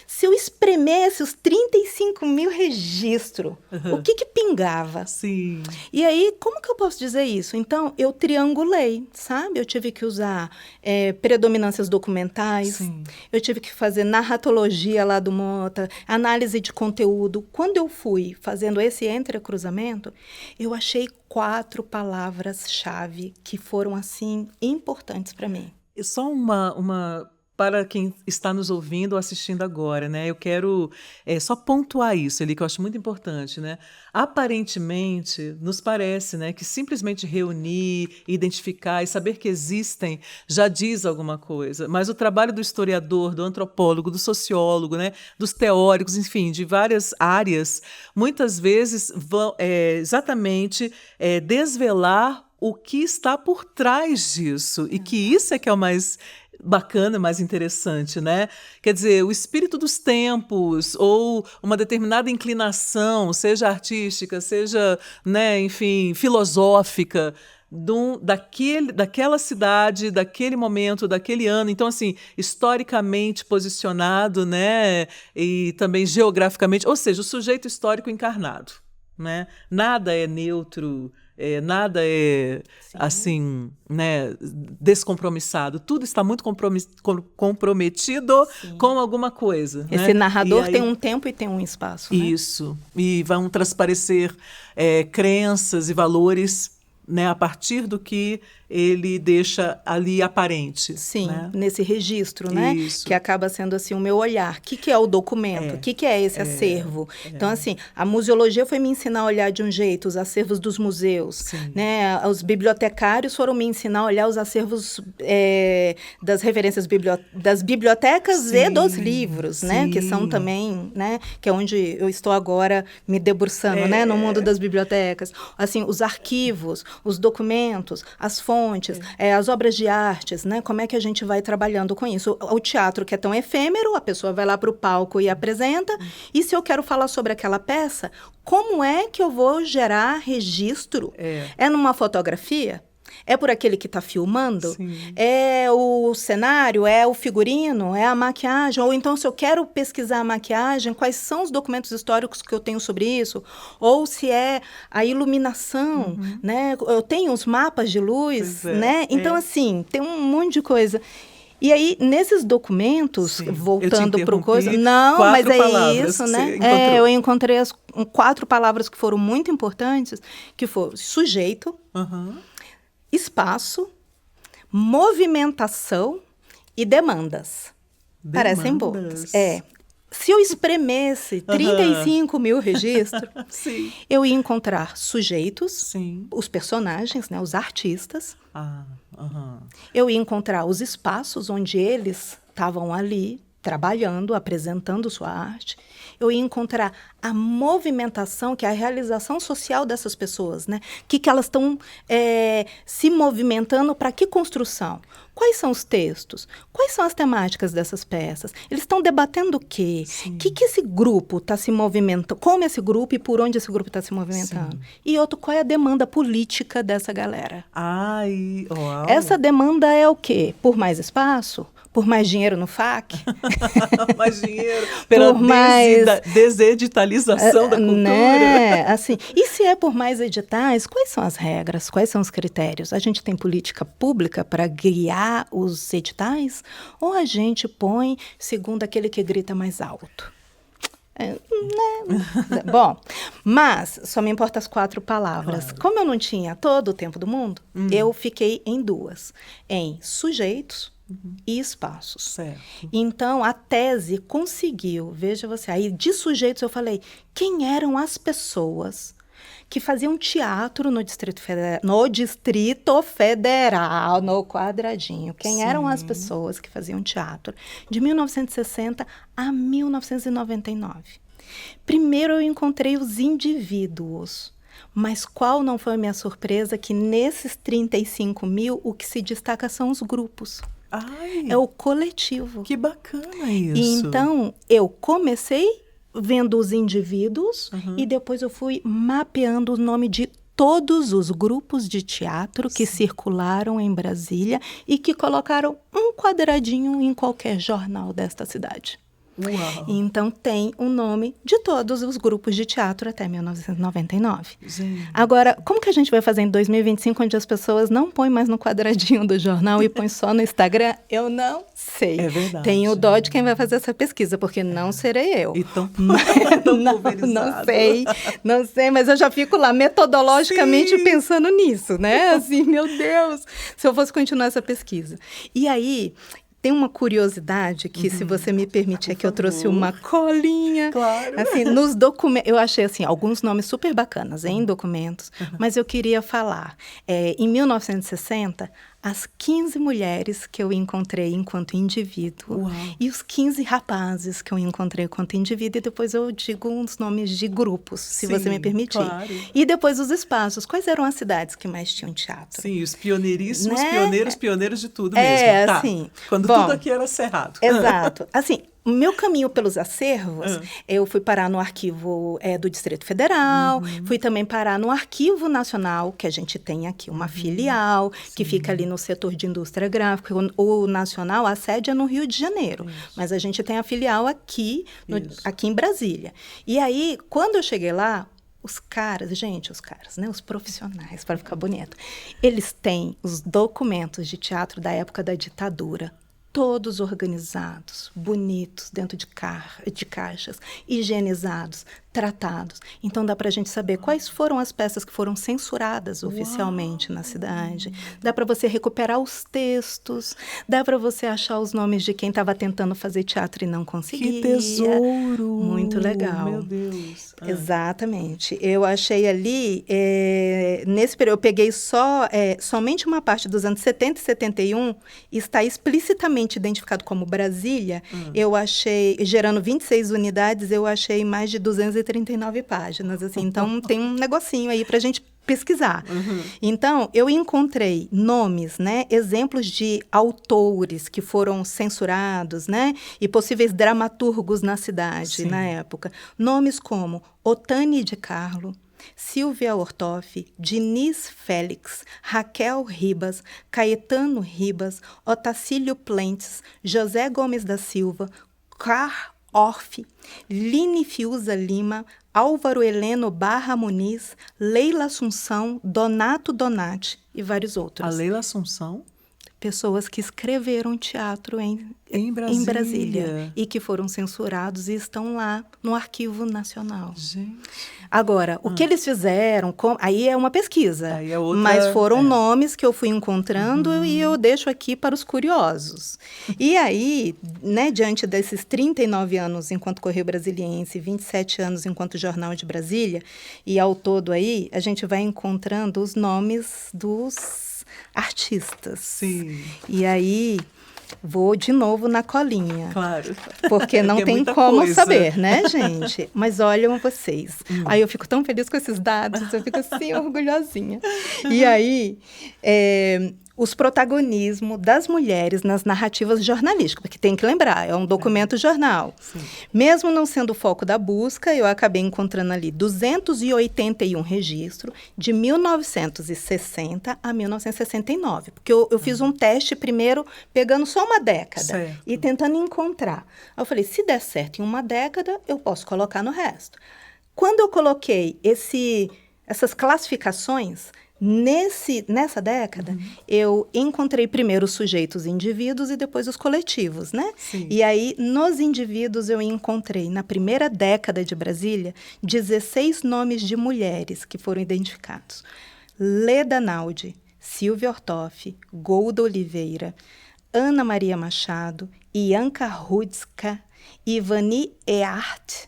Se eu espremesse os 35 mil registros, o que pingava? Sim. E aí, como que eu posso dizer isso? Então, eu triangulei, sabe? Eu tive que usar predominâncias documentais, Sim. eu tive que fazer narratologia lá do Mota, análise de conteúdo. Quando eu fui fazendo esse entrecruzamento, eu achei 4 palavras-chave que foram, assim, importantes para mim. E só uma para quem está nos ouvindo ou assistindo agora, né? Eu quero só pontuar isso ali, que eu acho muito importante, né? Aparentemente, nos parece, né, que simplesmente reunir, identificar e saber que existem já diz alguma coisa. Mas o trabalho do historiador, do antropólogo, do sociólogo, né, dos teóricos, enfim, de várias áreas, muitas vezes vão exatamente desvelar o que está por trás disso. E que isso é que é o mais bacana, mais interessante, né? Quer dizer, o espírito dos tempos ou uma determinada inclinação, seja artística, seja, né, enfim, filosófica, daquela cidade, daquele momento, daquele ano. Então, assim, historicamente posicionado, né, e também geograficamente, ou seja, o sujeito histórico encarnado, né? Nada é neutro, nada é, Sim. assim, né, descompromissado. Tudo está muito comprometido Sim. com alguma coisa. Esse né? narrador aí, tem um tempo e tem um espaço, né? Isso. E vão transparecer crenças e valores, né, a partir do que ele deixa ali aparente. Sim, né? nesse registro, né? Isso. Que acaba sendo assim o meu olhar. O que é o documento? O que é esse acervo? Então, assim, a museologia foi me ensinar a olhar de um jeito os acervos dos museus, Sim. né? Os bibliotecários foram me ensinar a olhar os acervos das referências das bibliotecas Sim. e dos livros, né? Que são também, né? Que é onde eu estou agora me debruçando, né? No mundo das bibliotecas. Assim, os arquivos, os documentos, as fontes, as obras de artes, né? Como é que a gente vai trabalhando com isso? O teatro, que é tão efêmero, a pessoa vai lá para o palco e apresenta. E se eu quero falar sobre aquela peça, como é que eu vou gerar registro? É numa fotografia? É por aquele que está filmando? Sim. É o cenário? É o figurino? É a maquiagem? Ou então, se eu quero pesquisar a maquiagem, quais são os documentos históricos que eu tenho sobre isso? Ou se é a iluminação, né? Eu tenho os mapas de luz, né? Então, assim, tem um monte de coisa. E aí, nesses documentos, Sim. voltando para o coisa... Não, mas é palavras isso, né? Eu encontrei 4 palavras que foram muito importantes, que foram sujeito, espaço, movimentação e demandas. Parecem bobas. Se eu espremesse 35 mil registros, Sim. eu ia encontrar sujeitos, Sim. os personagens, né, os artistas. Uhum. Eu ia encontrar os espaços onde eles estavam ali, trabalhando, apresentando sua arte. Eu ia encontrar a movimentação, que é a realização social dessas pessoas, né? Que elas estão se movimentando para que construção? Quais são os textos? Quais são as temáticas dessas peças? Eles estão debatendo o quê? O que esse grupo está se movimentando? Como esse grupo e por onde esse grupo está se movimentando? Sim. E outro, qual é a demanda política dessa galera? Uau. Essa demanda é o quê? Por mais espaço? Por mais dinheiro no FAC? Mais dinheiro, pela deseditalização da cultura. Né? Assim, e se é por mais editais, quais são as regras? Quais são os critérios? A gente tem política pública para guiar os editais? Ou a gente põe segundo aquele que grita mais alto? Bom, mas só me importam as 4 palavras. Claro. Como eu não tinha todo o tempo do mundo, eu fiquei em 2. Em sujeitos e espaços. Certo. Então, a tese conseguiu, veja você, aí de sujeitos eu falei, quem eram as pessoas que faziam teatro no Distrito Federal, no Quadradinho. Quem eram as pessoas que faziam teatro? De 1960 a 1999. Primeiro eu encontrei os indivíduos, mas qual não foi a minha surpresa que nesses 35 mil o que se destaca são os grupos. Ai, é o coletivo. Que bacana isso. E então eu comecei vendo os indivíduos e depois eu fui mapeando o nome de todos os grupos de teatro que circularam em Brasília e que colocaram um quadradinho em qualquer jornal desta cidade. Uau. Então tem o nome de todos os grupos de teatro até 1999. Gente. Agora, como que a gente vai fazer em 2025, onde as pessoas não põem mais no quadradinho do jornal e põem só no Instagram? Eu não sei. É verdade. Tenho dó de quem vai fazer essa pesquisa, porque não serei eu. E tão não sei, mas eu já fico lá metodologicamente pensando nisso, né? Assim, meu Deus, se eu fosse continuar essa pesquisa. E aí, tem uma curiosidade que, se você me permitir, que eu trouxe uma colinha. Claro. Assim, nos documentos, eu achei assim, alguns nomes super bacanas em documentos, mas eu queria falar. Em 1960, as 15 mulheres que eu encontrei enquanto indivíduo. Uau. E os 15 rapazes que eu encontrei enquanto indivíduo. E depois eu digo uns nomes de grupos, se você me permitir. Claro. E depois os espaços. Quais eram as cidades que mais tinham teatro? Sim, os pioneiríssimos, Né? pioneiros de tudo mesmo. Tá. Assim. Quando Bom, tudo aqui era cerrado. Exato. Assim, o meu caminho pelos acervos, eu fui parar no arquivo do Distrito Federal, fui também parar no Arquivo Nacional, que a gente tem aqui uma filial, que fica ali no setor de indústria gráfica. O Nacional, a sede é no Rio de Janeiro, mas a gente tem a filial aqui em Brasília. E aí, quando eu cheguei lá, os caras, né, os profissionais, para ficar bonito, eles têm os documentos de teatro da época da ditadura, todos organizados, bonitos, dentro de caixas, higienizados, tratados. Então, dá para a gente saber quais foram as peças que foram censuradas oficialmente na cidade. Dá para você recuperar os textos, dá para você achar os nomes de quem estava tentando fazer teatro e não conseguia. Que tesouro! Muito legal. Meu Deus. Exatamente. Eu achei ali, nesse período, eu peguei somente uma parte dos anos 70 e 71, está explicitamente identificado como Brasília. Eu achei, gerando 26 unidades, eu achei mais de 239 páginas. Assim, então, tem um negocinho aí para a gente pesquisar. Então, eu encontrei nomes, né, exemplos de autores que foram censurados, né, e possíveis dramaturgos na cidade, na época. Nomes como Otânia de Carlo, Silvia Ortoff, Diniz Félix, Raquel Ribas, Caetano Ribas, Otacílio Plentes, José Gomes da Silva, Car Orff, Line Fiuza Lima, Álvaro Heleno Barra Muniz, Leila Assunção, Donato Donati e vários outros. A Leila Assunção? Pessoas que escreveram teatro em Brasília e que foram censurados e estão lá no Arquivo Nacional. Gente. Agora, o que eles fizeram, aí é uma pesquisa, Aí é outra, mas foram nomes que eu fui encontrando e eu deixo aqui para os curiosos. E aí, né, diante desses 39 anos enquanto Correio Brasiliense, 27 anos enquanto Jornal de Brasília, e ao todo aí, a gente vai encontrando os nomes dos artistas. Sim. E aí, vou de novo na colinha. Claro. Porque não tem como saber, né, gente? Mas olham vocês. Aí eu fico tão feliz com esses dados, eu fico assim, orgulhosinha. E aí, os protagonismos das mulheres nas narrativas jornalísticas, porque tem que lembrar, é um documento jornal. Sim. Mesmo não sendo o foco da busca, eu acabei encontrando ali 281 registros de 1960 a 1969. Porque eu fiz um teste primeiro, pegando só uma década e tentando encontrar. Aí eu falei, se der certo em uma década, eu posso colocar no resto. Quando eu coloquei essas classificações, nessa década, eu encontrei primeiro os sujeitos indivíduos e depois os coletivos, né? Sim. E aí, nos indivíduos, eu encontrei, na primeira década de Brasília, 16 nomes de mulheres que foram identificados. Leda Naldi, Silvia Ortoff, Golda Oliveira, Ana Maria Machado, Ianca Rudska, Ivani Eart,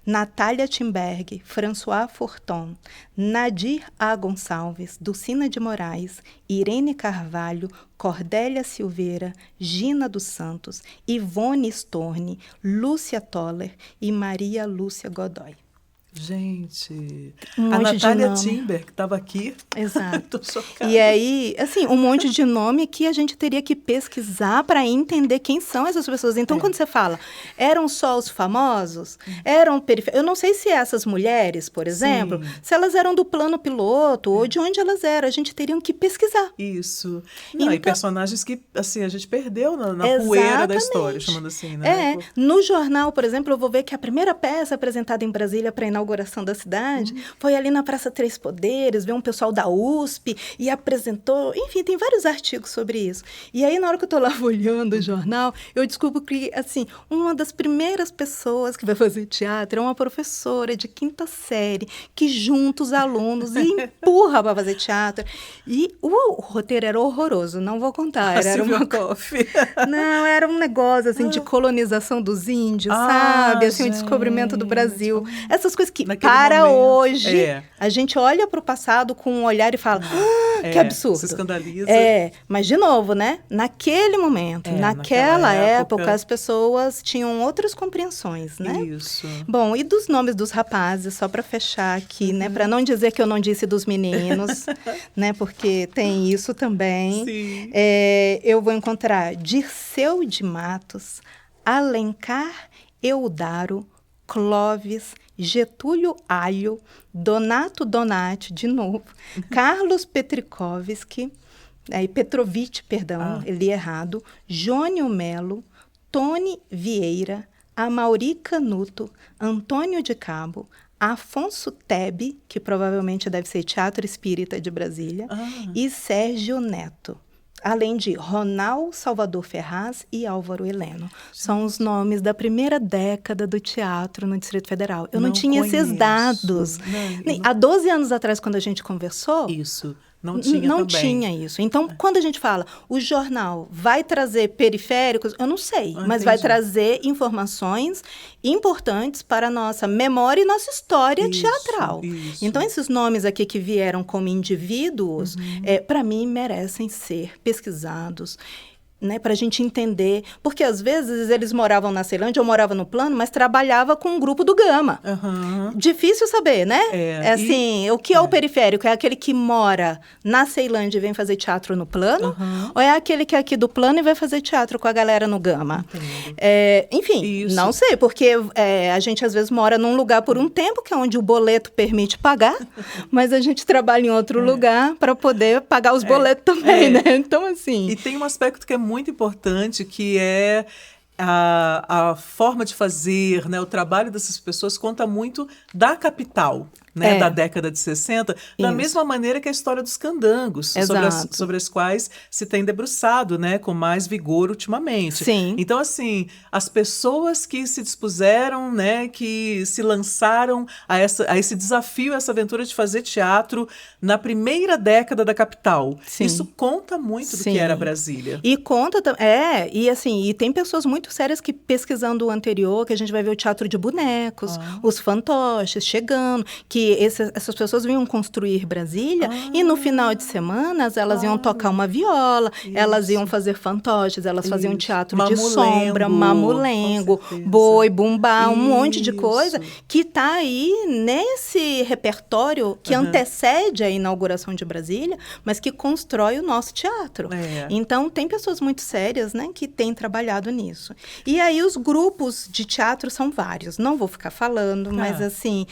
Natália Timberg, François Forton, Nadir A. Gonçalves, Dulcina de Moraes, Irene Carvalho, Cordélia Silveira, Gina dos Santos, Ivone Storni, Lúcia Toller e Maria Lúcia Godoy. Gente, Um a monte de Natália nome. Timber, que estava aqui. Exato. Tô chocada. E aí, assim, um monte de nome que a gente teria que pesquisar para entender quem são essas pessoas. Então, quando você fala, eram só os famosos? Eram periféricos? Eu não sei se essas mulheres, por exemplo, se elas eram do plano piloto ou de onde elas eram. A gente teria que pesquisar. Isso. Não, e Então- personagens que, assim, a gente perdeu na poeira da história, Exatamente. chamando assim, né? No jornal, por exemplo, eu vou ver que a primeira peça apresentada em Brasília para a inauguração da cidade foi ali na Praça Três Poderes, veio um pessoal da USP e apresentou, enfim, tem vários artigos sobre isso. E aí, na hora que eu estou lá olhando o jornal, eu descubro que, assim, uma das primeiras pessoas que vai fazer teatro é uma professora de 5ª série, que junta os alunos e empurra para fazer teatro. E o roteiro era horroroso, não vou contar. A Era Silvia uma Koff. Não, era um negócio, assim, de colonização dos índios, sabe? Assim, o descobrimento do Brasil. Essas coisas que, Naquele para momento, hoje, a gente olha para o passado com um olhar e fala, que absurdo. Se escandaliza. Mas, de novo, né? Naquele momento, naquela época, as pessoas tinham outras compreensões, né? Isso. Bom, e dos nomes dos rapazes, só para fechar aqui, né? Para não dizer que eu não disse dos meninos, né? Porque tem isso também. Sim. Eu vou encontrar Dirceu de Matos, Alencar Eudaro, Clóvis, Getúlio Alho, Donato Donati, de novo, Carlos Petrikovski, Petrovitch, perdão, eu li errado, Jônio Melo, Tony Vieira, Amauri Canuto, Antônio de Cabo, Afonso Tebe, que provavelmente deve ser Teatro Espírita de Brasília, e Sérgio Neto. Além de Ronald Salvador Ferraz e Álvaro Heleno. São os nomes da primeira década do teatro no Distrito Federal. Eu não tinha esses dados. Há 12 anos atrás, quando a gente conversou... Isso. Não tinha não também. tinha isso. Então, quando a gente fala, o jornal vai trazer periféricos, eu não sei, mas vai trazer informações importantes para a nossa memória e nossa história teatral. Isso. Então, esses nomes aqui que vieram como indivíduos, para mim, merecem ser pesquisados. Né, para a gente entender, porque às vezes eles moravam na Ceilândia, eu morava no plano, mas trabalhava com um grupo do Gama. Difícil saber, né? Assim, o que é o periférico? É aquele que mora na Ceilândia e vem fazer teatro no plano? Ou é aquele que é aqui do plano e vai fazer teatro com a galera no Gama? Enfim, não sei, porque a gente às vezes mora num lugar por um tempo, que é onde o boleto permite pagar, mas a gente trabalha em outro lugar para poder pagar os boletos também, né? Então, assim... E tem um aspecto que é muito importante, que é a forma de fazer, né? O trabalho dessas pessoas conta muito da capital, né? Da década de 60, da mesma maneira que a história dos candangos, sobre as quais se tem debruçado, né? Com mais vigor ultimamente. Sim. Então, assim, as pessoas que se dispuseram, né? Que se lançaram a esse desafio, essa aventura de fazer teatro na primeira década da capital. Sim. Isso conta muito do que era Brasília. E conta, e assim, e tem pessoas muito sérias que pesquisando o anterior, que a gente vai ver o teatro de bonecos, os fantoches chegando, que essas pessoas vinham construir Brasília e no final de semana elas iam tocar uma viola, elas iam fazer fantoches, elas faziam teatro de sombra, mamulengo, boi, bumbá, um monte de coisa que está aí nesse repertório que antecede a inauguração de Brasília, mas que constrói o nosso teatro. Então, tem pessoas muito sérias, né, que têm trabalhado nisso. E aí, os grupos de teatro são vários. Não vou ficar falando, mas, assim,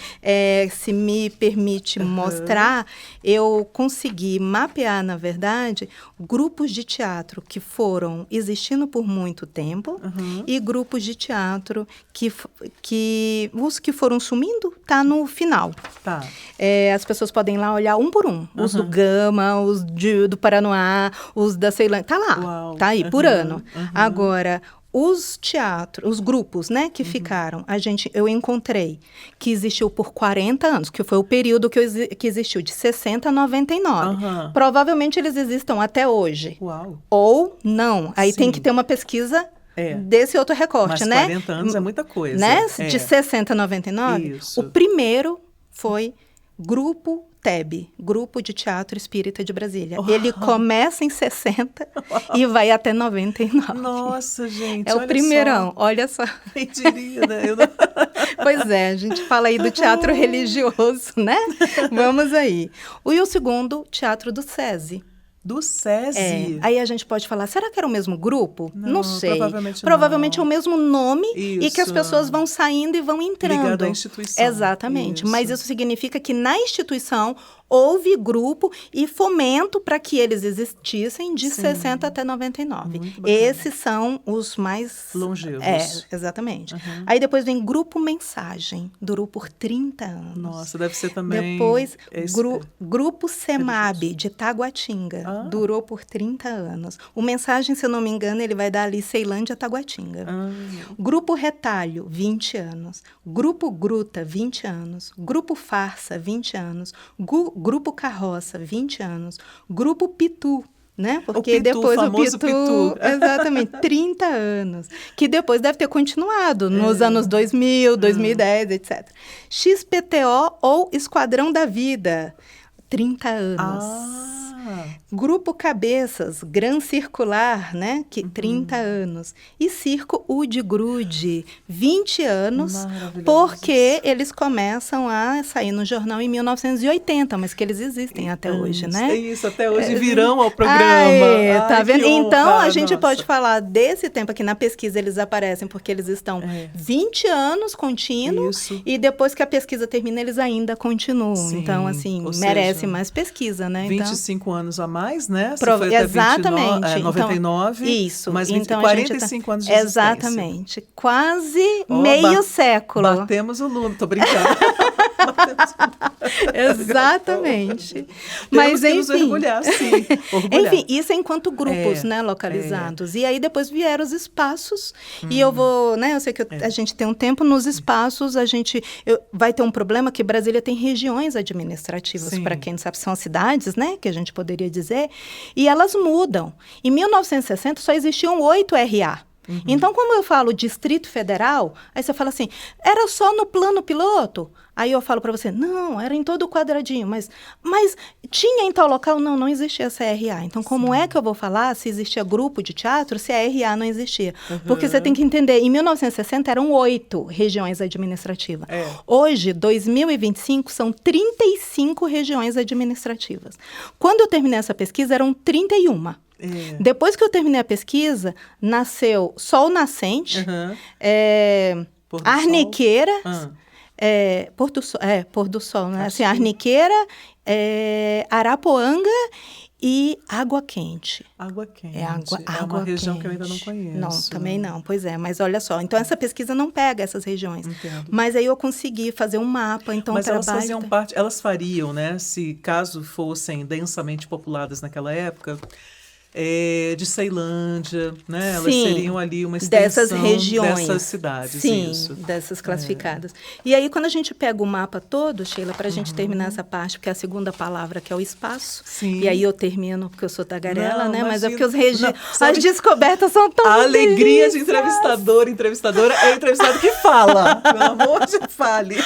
se me permite mostrar, eu consegui mapear, na verdade, grupos de teatro que foram existindo por muito tempo e grupos de teatro que os que foram sumindo, tá no final. As pessoas podem ir lá olhar um por um. Os do Gama, os do Paranoá, os da Ceilândia. Tá lá, tá aí, por ano. Agora, os teatros, os grupos, né, que ficaram, eu encontrei que existiu por 40 anos, que foi o período que existiu, de 60 a 99. Provavelmente eles existam até hoje. Ou não. Aí tem que ter uma pesquisa desse outro recorte, mas né? 40 anos é muita coisa. Né? De 60 a 99, Isso. o primeiro foi Grupo TEB, Grupo de Teatro Espírita de Brasília. Ele começa em 60 e vai até 99. Nossa, gente, é o primeirão, olha só. Quem diria, né? Pois é, a gente fala aí do teatro religioso, né? Vamos aí. E o segundo, Teatro do SESI. Do SESI? Aí a gente pode falar, será que era o mesmo grupo? Não sei. Provavelmente é o mesmo nome isso. E que as pessoas vão saindo e vão entrando. Ligado à instituição. Exatamente. Mas isso significa que na instituição houve grupo e fomento para que eles existissem de 60 até 99. Esses são os mais longevos. Exatamente. Aí depois vem Grupo Mensagem, durou por 30 anos. Nossa, deve ser também... Depois, Grupo CEMAB, de Taguatinga, durou por 30 anos. O Mensagem, se eu não me engano, ele vai dar ali Ceilândia, Taguatinga. Grupo Retalho, 20 anos. Grupo Gruta, 20 anos. Grupo Farsa, 20 anos. Grupo Carroça, 20 anos. Grupo Pitu, né? Porque o Pitu, depois o Pitu. Exatamente, 30 anos. Que depois deve ter continuado nos anos 2000, 2010, etc. XPTO ou Esquadrão da Vida, 30 anos. Grupo Cabeças, Gran Circular, né? 30 anos. E Circo Udi Grude, 20 anos, porque eles começam a sair no jornal em 1980, mas que eles existem até hoje, né? É isso, até hoje virão ao programa. Tá vendo? Então, a gente pode falar desse tempo aqui na pesquisa, eles aparecem porque eles estão 20 anos contínuos e depois que a pesquisa termina, eles ainda continuam. Sim, então, assim, merece mais pesquisa, né? 25 anos a mais, né? Exatamente. 99. Então, isso. Mas então, 45 anos de existência. Exatamente. Quase meio século. Batemos o lume, tô brincando. Exatamente. Mas, enfim. Nos orgulhar, sim. Enfim, isso é enquanto grupos, né, localizados. E aí depois vieram os espaços. E eu vou, né, eu sei que a gente tem um tempo nos espaços, vai ter um problema que Brasília tem regiões administrativas, para quem não sabe, são cidades, né, que a gente poderia dizer, e elas mudam. Em 1960 só existiam 8 RA. Então, como eu falo Distrito Federal, aí você fala assim, era só no plano piloto? Aí eu falo para você, não, era em todo o quadradinho, mas tinha em tal local? Não, não existia essa RA. Então, como é que eu vou falar se existia grupo de teatro, se a RA não existia? Porque você tem que entender, em 1960 eram 8 regiões administrativas. Hoje, 2025, são 35 regiões administrativas. Quando eu terminei essa pesquisa, eram 31. Depois que eu terminei a pesquisa, nasceu Sol Nascente, Arniqueira, Pôr do Sol, né? Assim, Arniqueira, Arapoanga e Água Quente. Água Quente. É uma região que eu ainda não conheço. Não, também não. Pois é, mas olha só. Então, essa pesquisa não pega essas regiões. Entendo. Mas aí eu consegui fazer um mapa, então mas elas fariam, né? Se caso fossem densamente populadas naquela época... de Ceilândia, né? Elas seriam ali uma extensão dessas regiões, dessas cidades. Sim, isso. Dessas classificadas. E aí, quando a gente pega o mapa todo, Sheila, para a gente terminar essa parte, porque é a segunda palavra, que é o espaço, e aí eu termino, porque eu sou tagarela, né? Mas é porque as descobertas são tão A alegria de entrevistadora é o entrevistado que fala. Pelo amor de fale.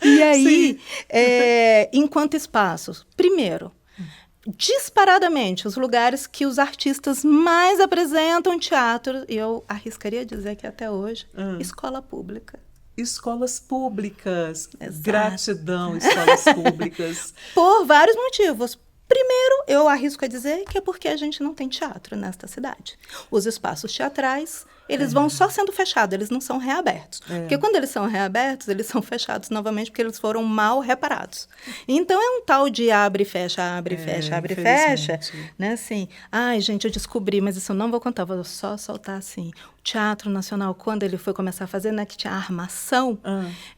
E aí, enquanto espaços, primeiro, disparadamente, os lugares que os artistas mais apresentam teatro, e eu arriscaria dizer que até hoje, escola pública. Escolas públicas. Exato. Gratidão, escolas públicas. Por vários motivos. Primeiro, eu arrisco a dizer que é porque a gente não tem teatro nesta cidade. Os espaços teatrais, eles vão só sendo fechados, eles não são reabertos. Porque quando eles são reabertos, eles são fechados novamente porque eles foram mal reparados. Então, é um tal de abre e fecha, abre e fecha, abre e fecha. Né? Assim, ai, gente, eu descobri, mas isso eu não vou contar, vou só soltar assim. O Teatro Nacional, quando ele foi começar a fazer, né, que tinha a armação,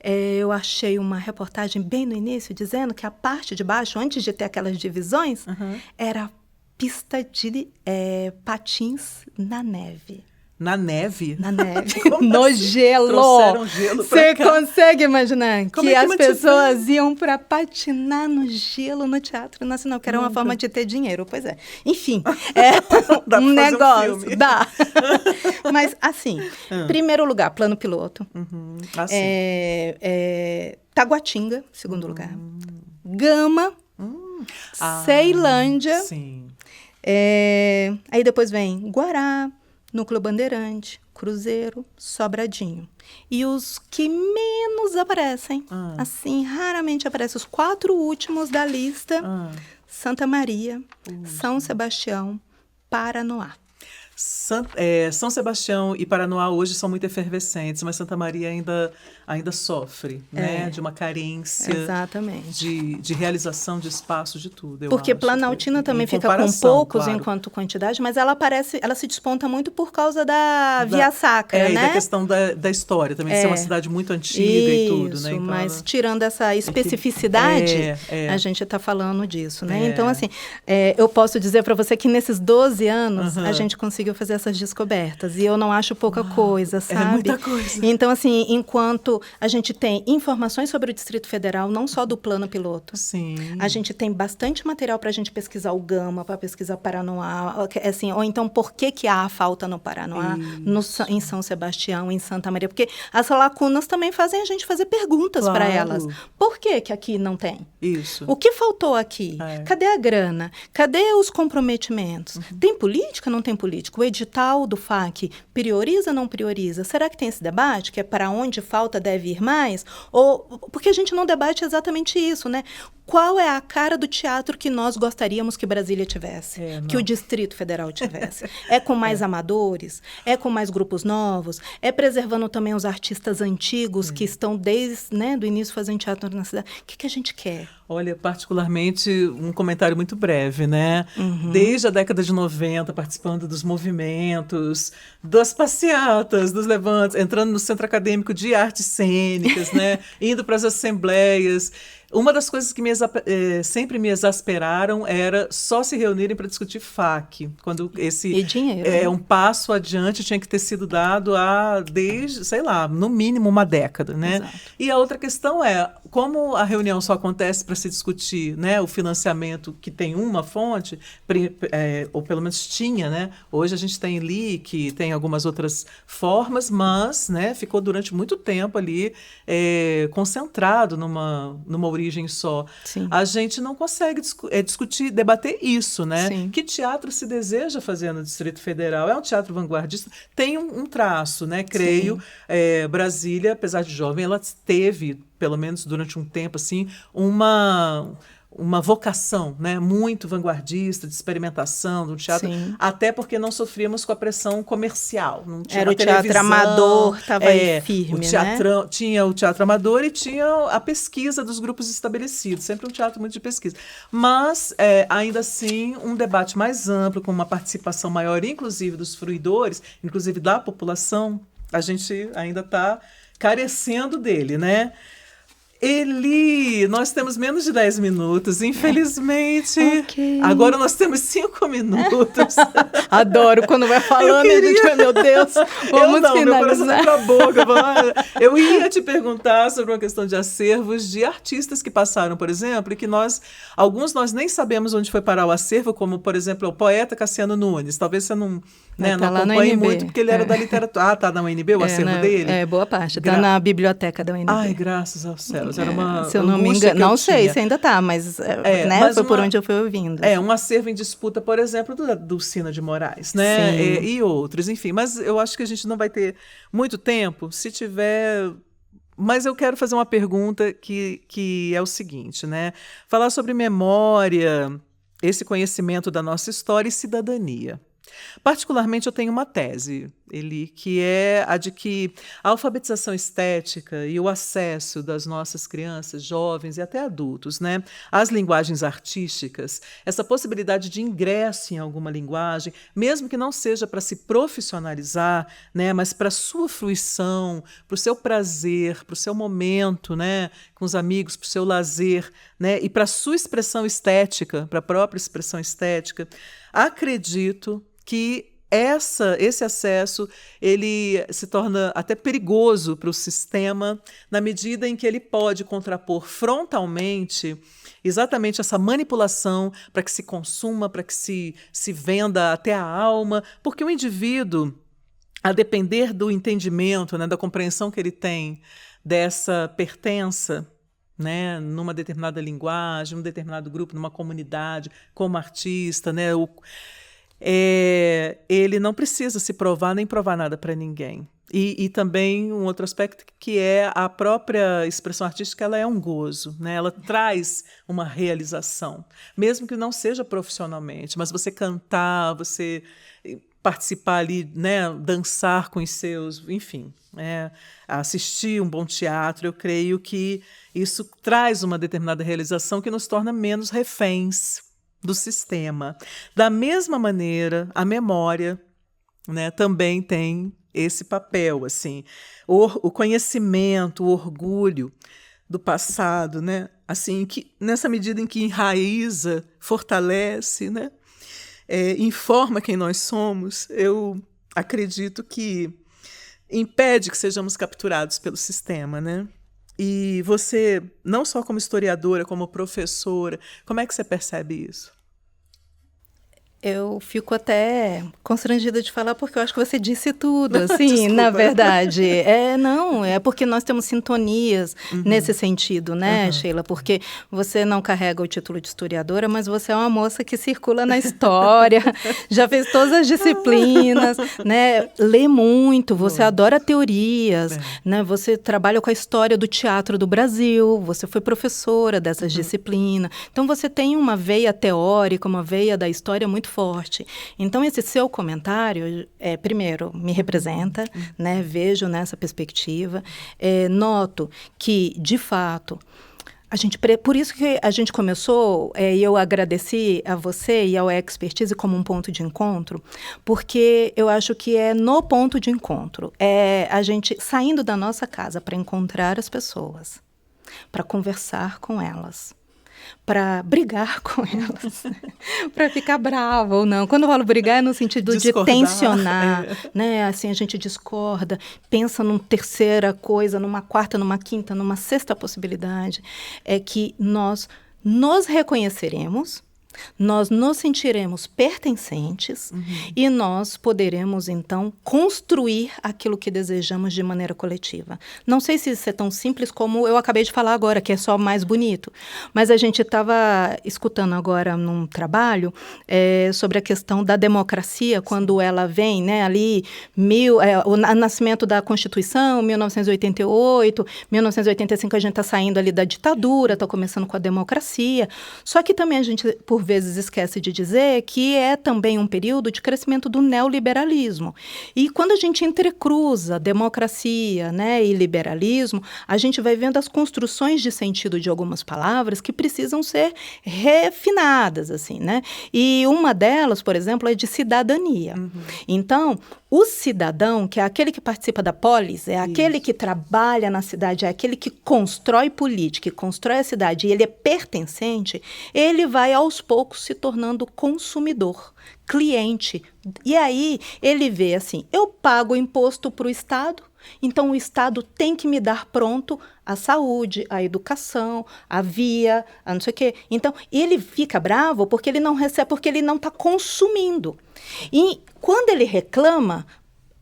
eu achei uma reportagem bem no início, dizendo que a parte de baixo, antes de ter aquelas divisões, era pista de patins na neve. Na neve? Na neve. Como no assim? gelo. Trouxeram gelo pra Você cá? consegue imaginar Como que é que as mantiveram? pessoas iam para patinar no gelo no Teatro Nacional, que era uma Nunca. forma de ter dinheiro. Pois é. Enfim, é Dá pra fazer um negócio. filme. Dá. Mas, assim, primeiro lugar, plano piloto. Assim. Taguatinga, segundo lugar. Gama, Ah, Ceilândia. Sim. Aí depois vem Guará, Núcleo Bandeirante, Cruzeiro, Sobradinho. E os que menos aparecem, assim, raramente aparecem, os 4 últimos da lista, Santa Maria, São Sebastião, Paranoá. São Sebastião e Paranoá hoje são muito efervescentes, mas Santa Maria ainda sofre, né? De uma carência Exatamente. de realização de espaço, de tudo. Porque acho, Planaltina também em fica com comparação, poucos claro. enquanto quantidade, mas ela se desponta muito por causa da Via Sacra, né? E da questão da história também, de ser uma cidade muito antiga e tudo, né? Isso, Então, mas tirando essa especificidade, a gente está falando disso, né? Então, assim, eu posso dizer para você que nesses 12 anos a gente conseguiu fazer essas descobertas. E eu não acho pouca coisa, sabe? É muita coisa. Então, assim, enquanto a gente tem informações sobre o Distrito Federal, não só do plano piloto. Sim. A gente tem bastante material para a gente pesquisar o Gama, para pesquisar Paranoá, assim, ou então por que há falta no Paranoá, em São Sebastião, em Santa Maria. Porque as lacunas também fazem a gente fazer perguntas para elas. Por que aqui não tem? Isso. O que faltou aqui? Cadê a grana? Cadê os comprometimentos? Tem política? Não tem política? O edital do FAC prioriza ou não prioriza? Será que tem esse debate, que é para onde falta deve ir mais? Ou porque a gente não debate exatamente isso, né? Qual é a cara do teatro que nós gostaríamos que Brasília tivesse? Que o Distrito Federal tivesse? É com mais amadores? É com mais grupos novos? É preservando também os artistas antigos que estão desde, né, do início fazendo teatro na cidade? O que a gente quer? Olha, particularmente, um comentário muito breve, né? Desde a década de 90, participando dos movimentos, das passeatas, dos levantes, entrando no Centro Acadêmico de Artes Cênicas, né? Indo para as assembleias. Uma das coisas que sempre me exasperaram era só se reunirem para discutir FAC. Quando E dinheiro. Um passo adiante tinha que ter sido dado desde, sei lá, no mínimo uma década, né? Exato. E a outra questão é, como a reunião só acontece para se discutir, né, o financiamento que tem uma fonte, ou pelo menos tinha, né? Hoje a gente tem LIC, tem algumas outras formas, mas, né, ficou durante muito tempo ali concentrado numa origem só. Sim. A gente não consegue discutir, debater isso, né? Sim. Que teatro se deseja fazer no Distrito Federal? É um teatro vanguardista? Tem um traço, né? Creio. Brasília, apesar de jovem, ela teve, pelo menos durante um tempo, assim, uma vocação, né, muito vanguardista, de experimentação, de um teatro, até porque não sofríamos com a pressão comercial. Não tinha o teatro amador, estava firme, o teatrão, né? Tinha o teatro amador e tinha a pesquisa dos grupos estabelecidos, sempre um teatro muito de pesquisa. Mas, ainda assim, um debate mais amplo, com uma participação maior, inclusive dos fruidores, inclusive da população, a gente ainda está carecendo dele, né? Eli, nós temos menos de 10 minutos, infelizmente. Okay. Agora nós temos 5 minutos. Adoro quando vai falando e a gente vai, meu Deus, vamos finalizar. Meu coração vai pra boca. Eu ia te perguntar sobre uma questão de acervos de artistas que passaram, por exemplo, e que alguns nós nem sabemos onde foi parar o acervo, como, por exemplo, o poeta Cassiano Nunes. Talvez você não acompanhe muito, porque ele era da literatura. Ah, tá na UNB, o acervo dele? Boa parte. Está na biblioteca da UNB. Ai, graças aos céus. Era uma se eu não me engano, não sei se ainda está, mas, mas foi por onde eu fui ouvindo. Um acervo em disputa, por exemplo, do Cina de Moraes, né? E outros, enfim. Mas eu acho que a gente não vai ter muito tempo, se tiver. Mas eu quero fazer uma pergunta que é o seguinte, né? Falar sobre memória, esse conhecimento da nossa história e cidadania. Particularmente, eu tenho uma tese, Eli, que é a de que a alfabetização estética e o acesso das nossas crianças, jovens e até adultos, né, às linguagens artísticas, essa possibilidade de ingresso em alguma linguagem, mesmo que não seja para se profissionalizar, né, mas para a sua fruição, para o seu prazer, para o seu momento, né, com os amigos, para o seu lazer, né, e para a sua expressão estética, para a própria expressão estética, acredito que esse acesso ele se torna até perigoso para o sistema, na medida em que ele pode contrapor frontalmente exatamente essa manipulação para que se consuma, para que se venda até a alma, porque o indivíduo, a depender do entendimento, né, da compreensão que ele tem dessa pertença, né, numa determinada linguagem, num determinado grupo, numa comunidade, como artista, né, ele não precisa se provar nem provar nada para ninguém. E também um outro aspecto que é a própria expressão artística, ela é um gozo, né? Ela traz uma realização, mesmo que não seja profissionalmente, mas você cantar, você participar ali, né, dançar com os seus, enfim, assistir um bom teatro, eu creio que isso traz uma determinada realização que nos torna menos reféns do sistema. Da mesma maneira, a memória, né, também tem esse papel, assim, o conhecimento, o orgulho do passado, né, assim, que nessa medida em que enraiza, fortalece, né, informa quem nós somos, eu acredito que impede que sejamos capturados pelo sistema, né? E você, não só como historiadora, como professora, como é que você percebe isso? Eu fico até constrangida de falar, porque eu acho que você disse tudo, assim, na verdade. Não, é porque nós temos sintonias nesse sentido, né, Sheila? Porque você não carrega o título de historiadora, mas você é uma moça que circula na história, já fez todas as disciplinas, né? Lê muito, você adora teorias, né? Você trabalha com a história do teatro do Brasil, você foi professora dessas disciplinas. Então, você tem uma veia teórica, uma veia da história muito forte. Então, esse seu comentário, primeiro, me representa, né? Vejo nessa perspectiva. Noto que, de fato, por isso que a gente começou, e eu agradeci a você e ao Expertise como um ponto de encontro, porque eu acho que é no ponto de encontro, a gente saindo da nossa casa para encontrar as pessoas, para conversar com elas, para brigar com elas, para ficar brava ou não. Quando eu falo brigar, é no sentido discordar, de tensionar, né? Assim, a gente discorda, pensa numa terceira coisa, numa quarta, numa quinta, numa sexta possibilidade. É que nós nos reconheceremos, nós nos sentiremos pertencentes e nós poderemos, então, construir aquilo que desejamos de maneira coletiva. Não sei se isso é tão simples como eu acabei de falar agora, que é só mais bonito, mas a gente estava escutando agora num trabalho sobre a questão da democracia, quando ela vem, né, ali, o nascimento da Constituição, 1988, 1985 a gente está saindo ali da ditadura, está começando com a democracia, só que também a gente, por vezes, esquece de dizer que é também um período de crescimento do neoliberalismo. E quando a gente entrecruza democracia, né, e liberalismo, a gente vai vendo as construções de sentido de algumas palavras que precisam ser refinadas, assim, né? E uma delas, por exemplo, é de cidadania. Então, o cidadão, que é aquele que participa da polis, é aquele que trabalha na cidade, é aquele que constrói política, que constrói a cidade, e ele é pertencente, ele vai aos poucos se tornando consumidor, cliente. E aí ele vê assim, eu pago imposto para o Estado, então o Estado tem que me dar pronto a saúde, a educação, a via, a não sei o quê. Então, ele fica bravo porque ele não recebe, porque ele não está consumindo. E quando ele reclama,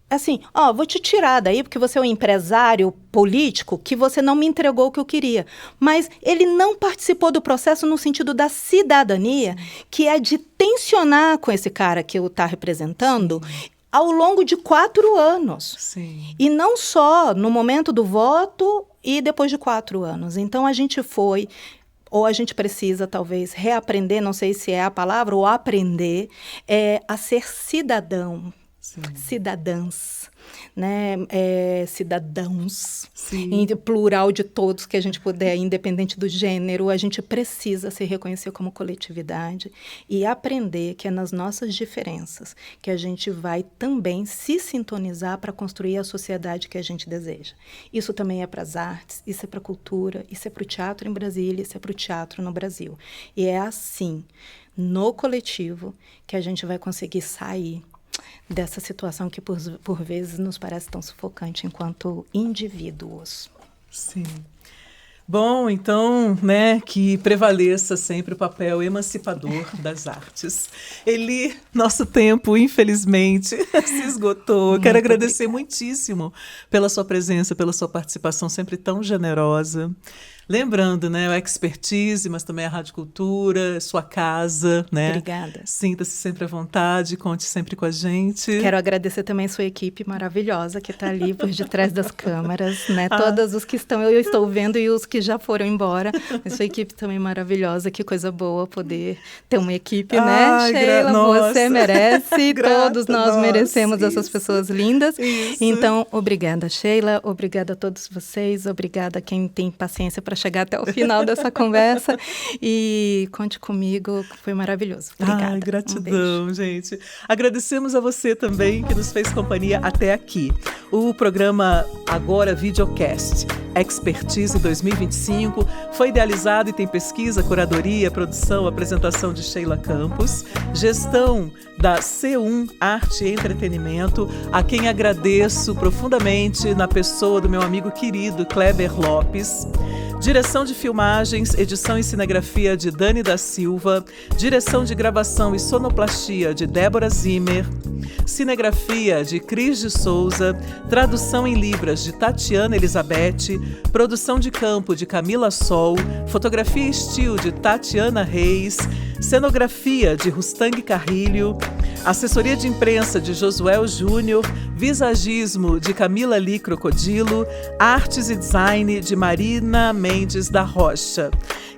assim, vou te tirar daí porque você é um empresário político que você não me entregou o que eu queria. Mas ele não participou do processo no sentido da cidadania, que é de tensionar com esse cara que eu está representando, ao longo de 4 anos. Sim. E não só no momento do voto e depois de 4 anos. Então, a gente foi, ou a gente precisa, talvez, reaprender, não sei se é a palavra, ou aprender a ser cidadão, cidadãs, né? Cidadãos, em plural de todos que a gente puder, independente do gênero, a gente precisa se reconhecer como coletividade e aprender que é nas nossas diferenças que a gente vai também se sintonizar para construir a sociedade que a gente deseja. Isso também é para as artes, isso é para a cultura, isso é para o teatro em Brasília, isso é para o teatro no Brasil. E é assim, no coletivo, que a gente vai conseguir sair dessa situação que por vezes nos parece tão sufocante enquanto indivíduos. Sim. Bom, então, né, que prevaleça sempre o papel emancipador das artes. Eli, nosso tempo, infelizmente, se esgotou. Eu quero agradecer muitíssimo pela sua presença, pela sua participação sempre tão generosa. Lembrando, né, o Expertise, mas também a Rádio Cultura, sua casa, né? Obrigada. Sinta-se sempre à vontade, conte sempre com a gente. Quero agradecer também a sua equipe maravilhosa que está ali por detrás das câmeras, né? Todos os que estão, eu estou vendo e os que já foram embora. A sua equipe também maravilhosa, que coisa boa poder ter uma equipe, né, Sheila? Você merece, todos nós merecemos essas pessoas lindas. Isso. Então, obrigada, Sheila, obrigada a todos vocês, obrigada a quem tem paciência para chegar até o final dessa conversa e conte comigo, foi maravilhoso. Obrigada. Ai, gratidão, gente. Agradecemos a você também que nos fez companhia até aqui. O programa Agora Videocast, Expertise 2025, foi idealizado e tem pesquisa, curadoria, produção, apresentação de Sheila Campos, gestão da C1 Arte e Entretenimento, a quem agradeço profundamente na pessoa do meu amigo querido Kleber Lopes. Direção de filmagens, edição e cinegrafia de Dani da Silva, direção de gravação e sonoplastia de Débora Zimmer, cinegrafia de Cris de Souza, tradução em libras de Tatiana Elizabeth, produção de campo de Camila Sol, fotografia e estilo de Tatiana Reis, cenografia de Rustang Carrilho, assessoria de imprensa de Josuel Júnior, visagismo de Camila Li Crocodilo, artes e design de Marina Mendes da Rocha.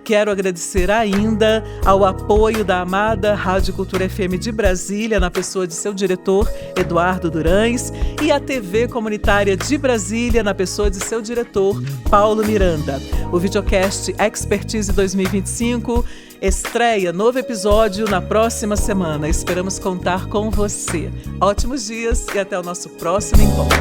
Quero agradecer ainda ao apoio da amada Rádio Cultura FM de Brasília, na pessoa de seu diretor, Eduardo Durães, e à TV Comunitária de Brasília, na pessoa de seu diretor, Paulo Miranda. O videocast Expertise 2025 estreia novo episódio na próxima semana. Esperamos contar com você. Ótimos dias e até o nosso próximo encontro.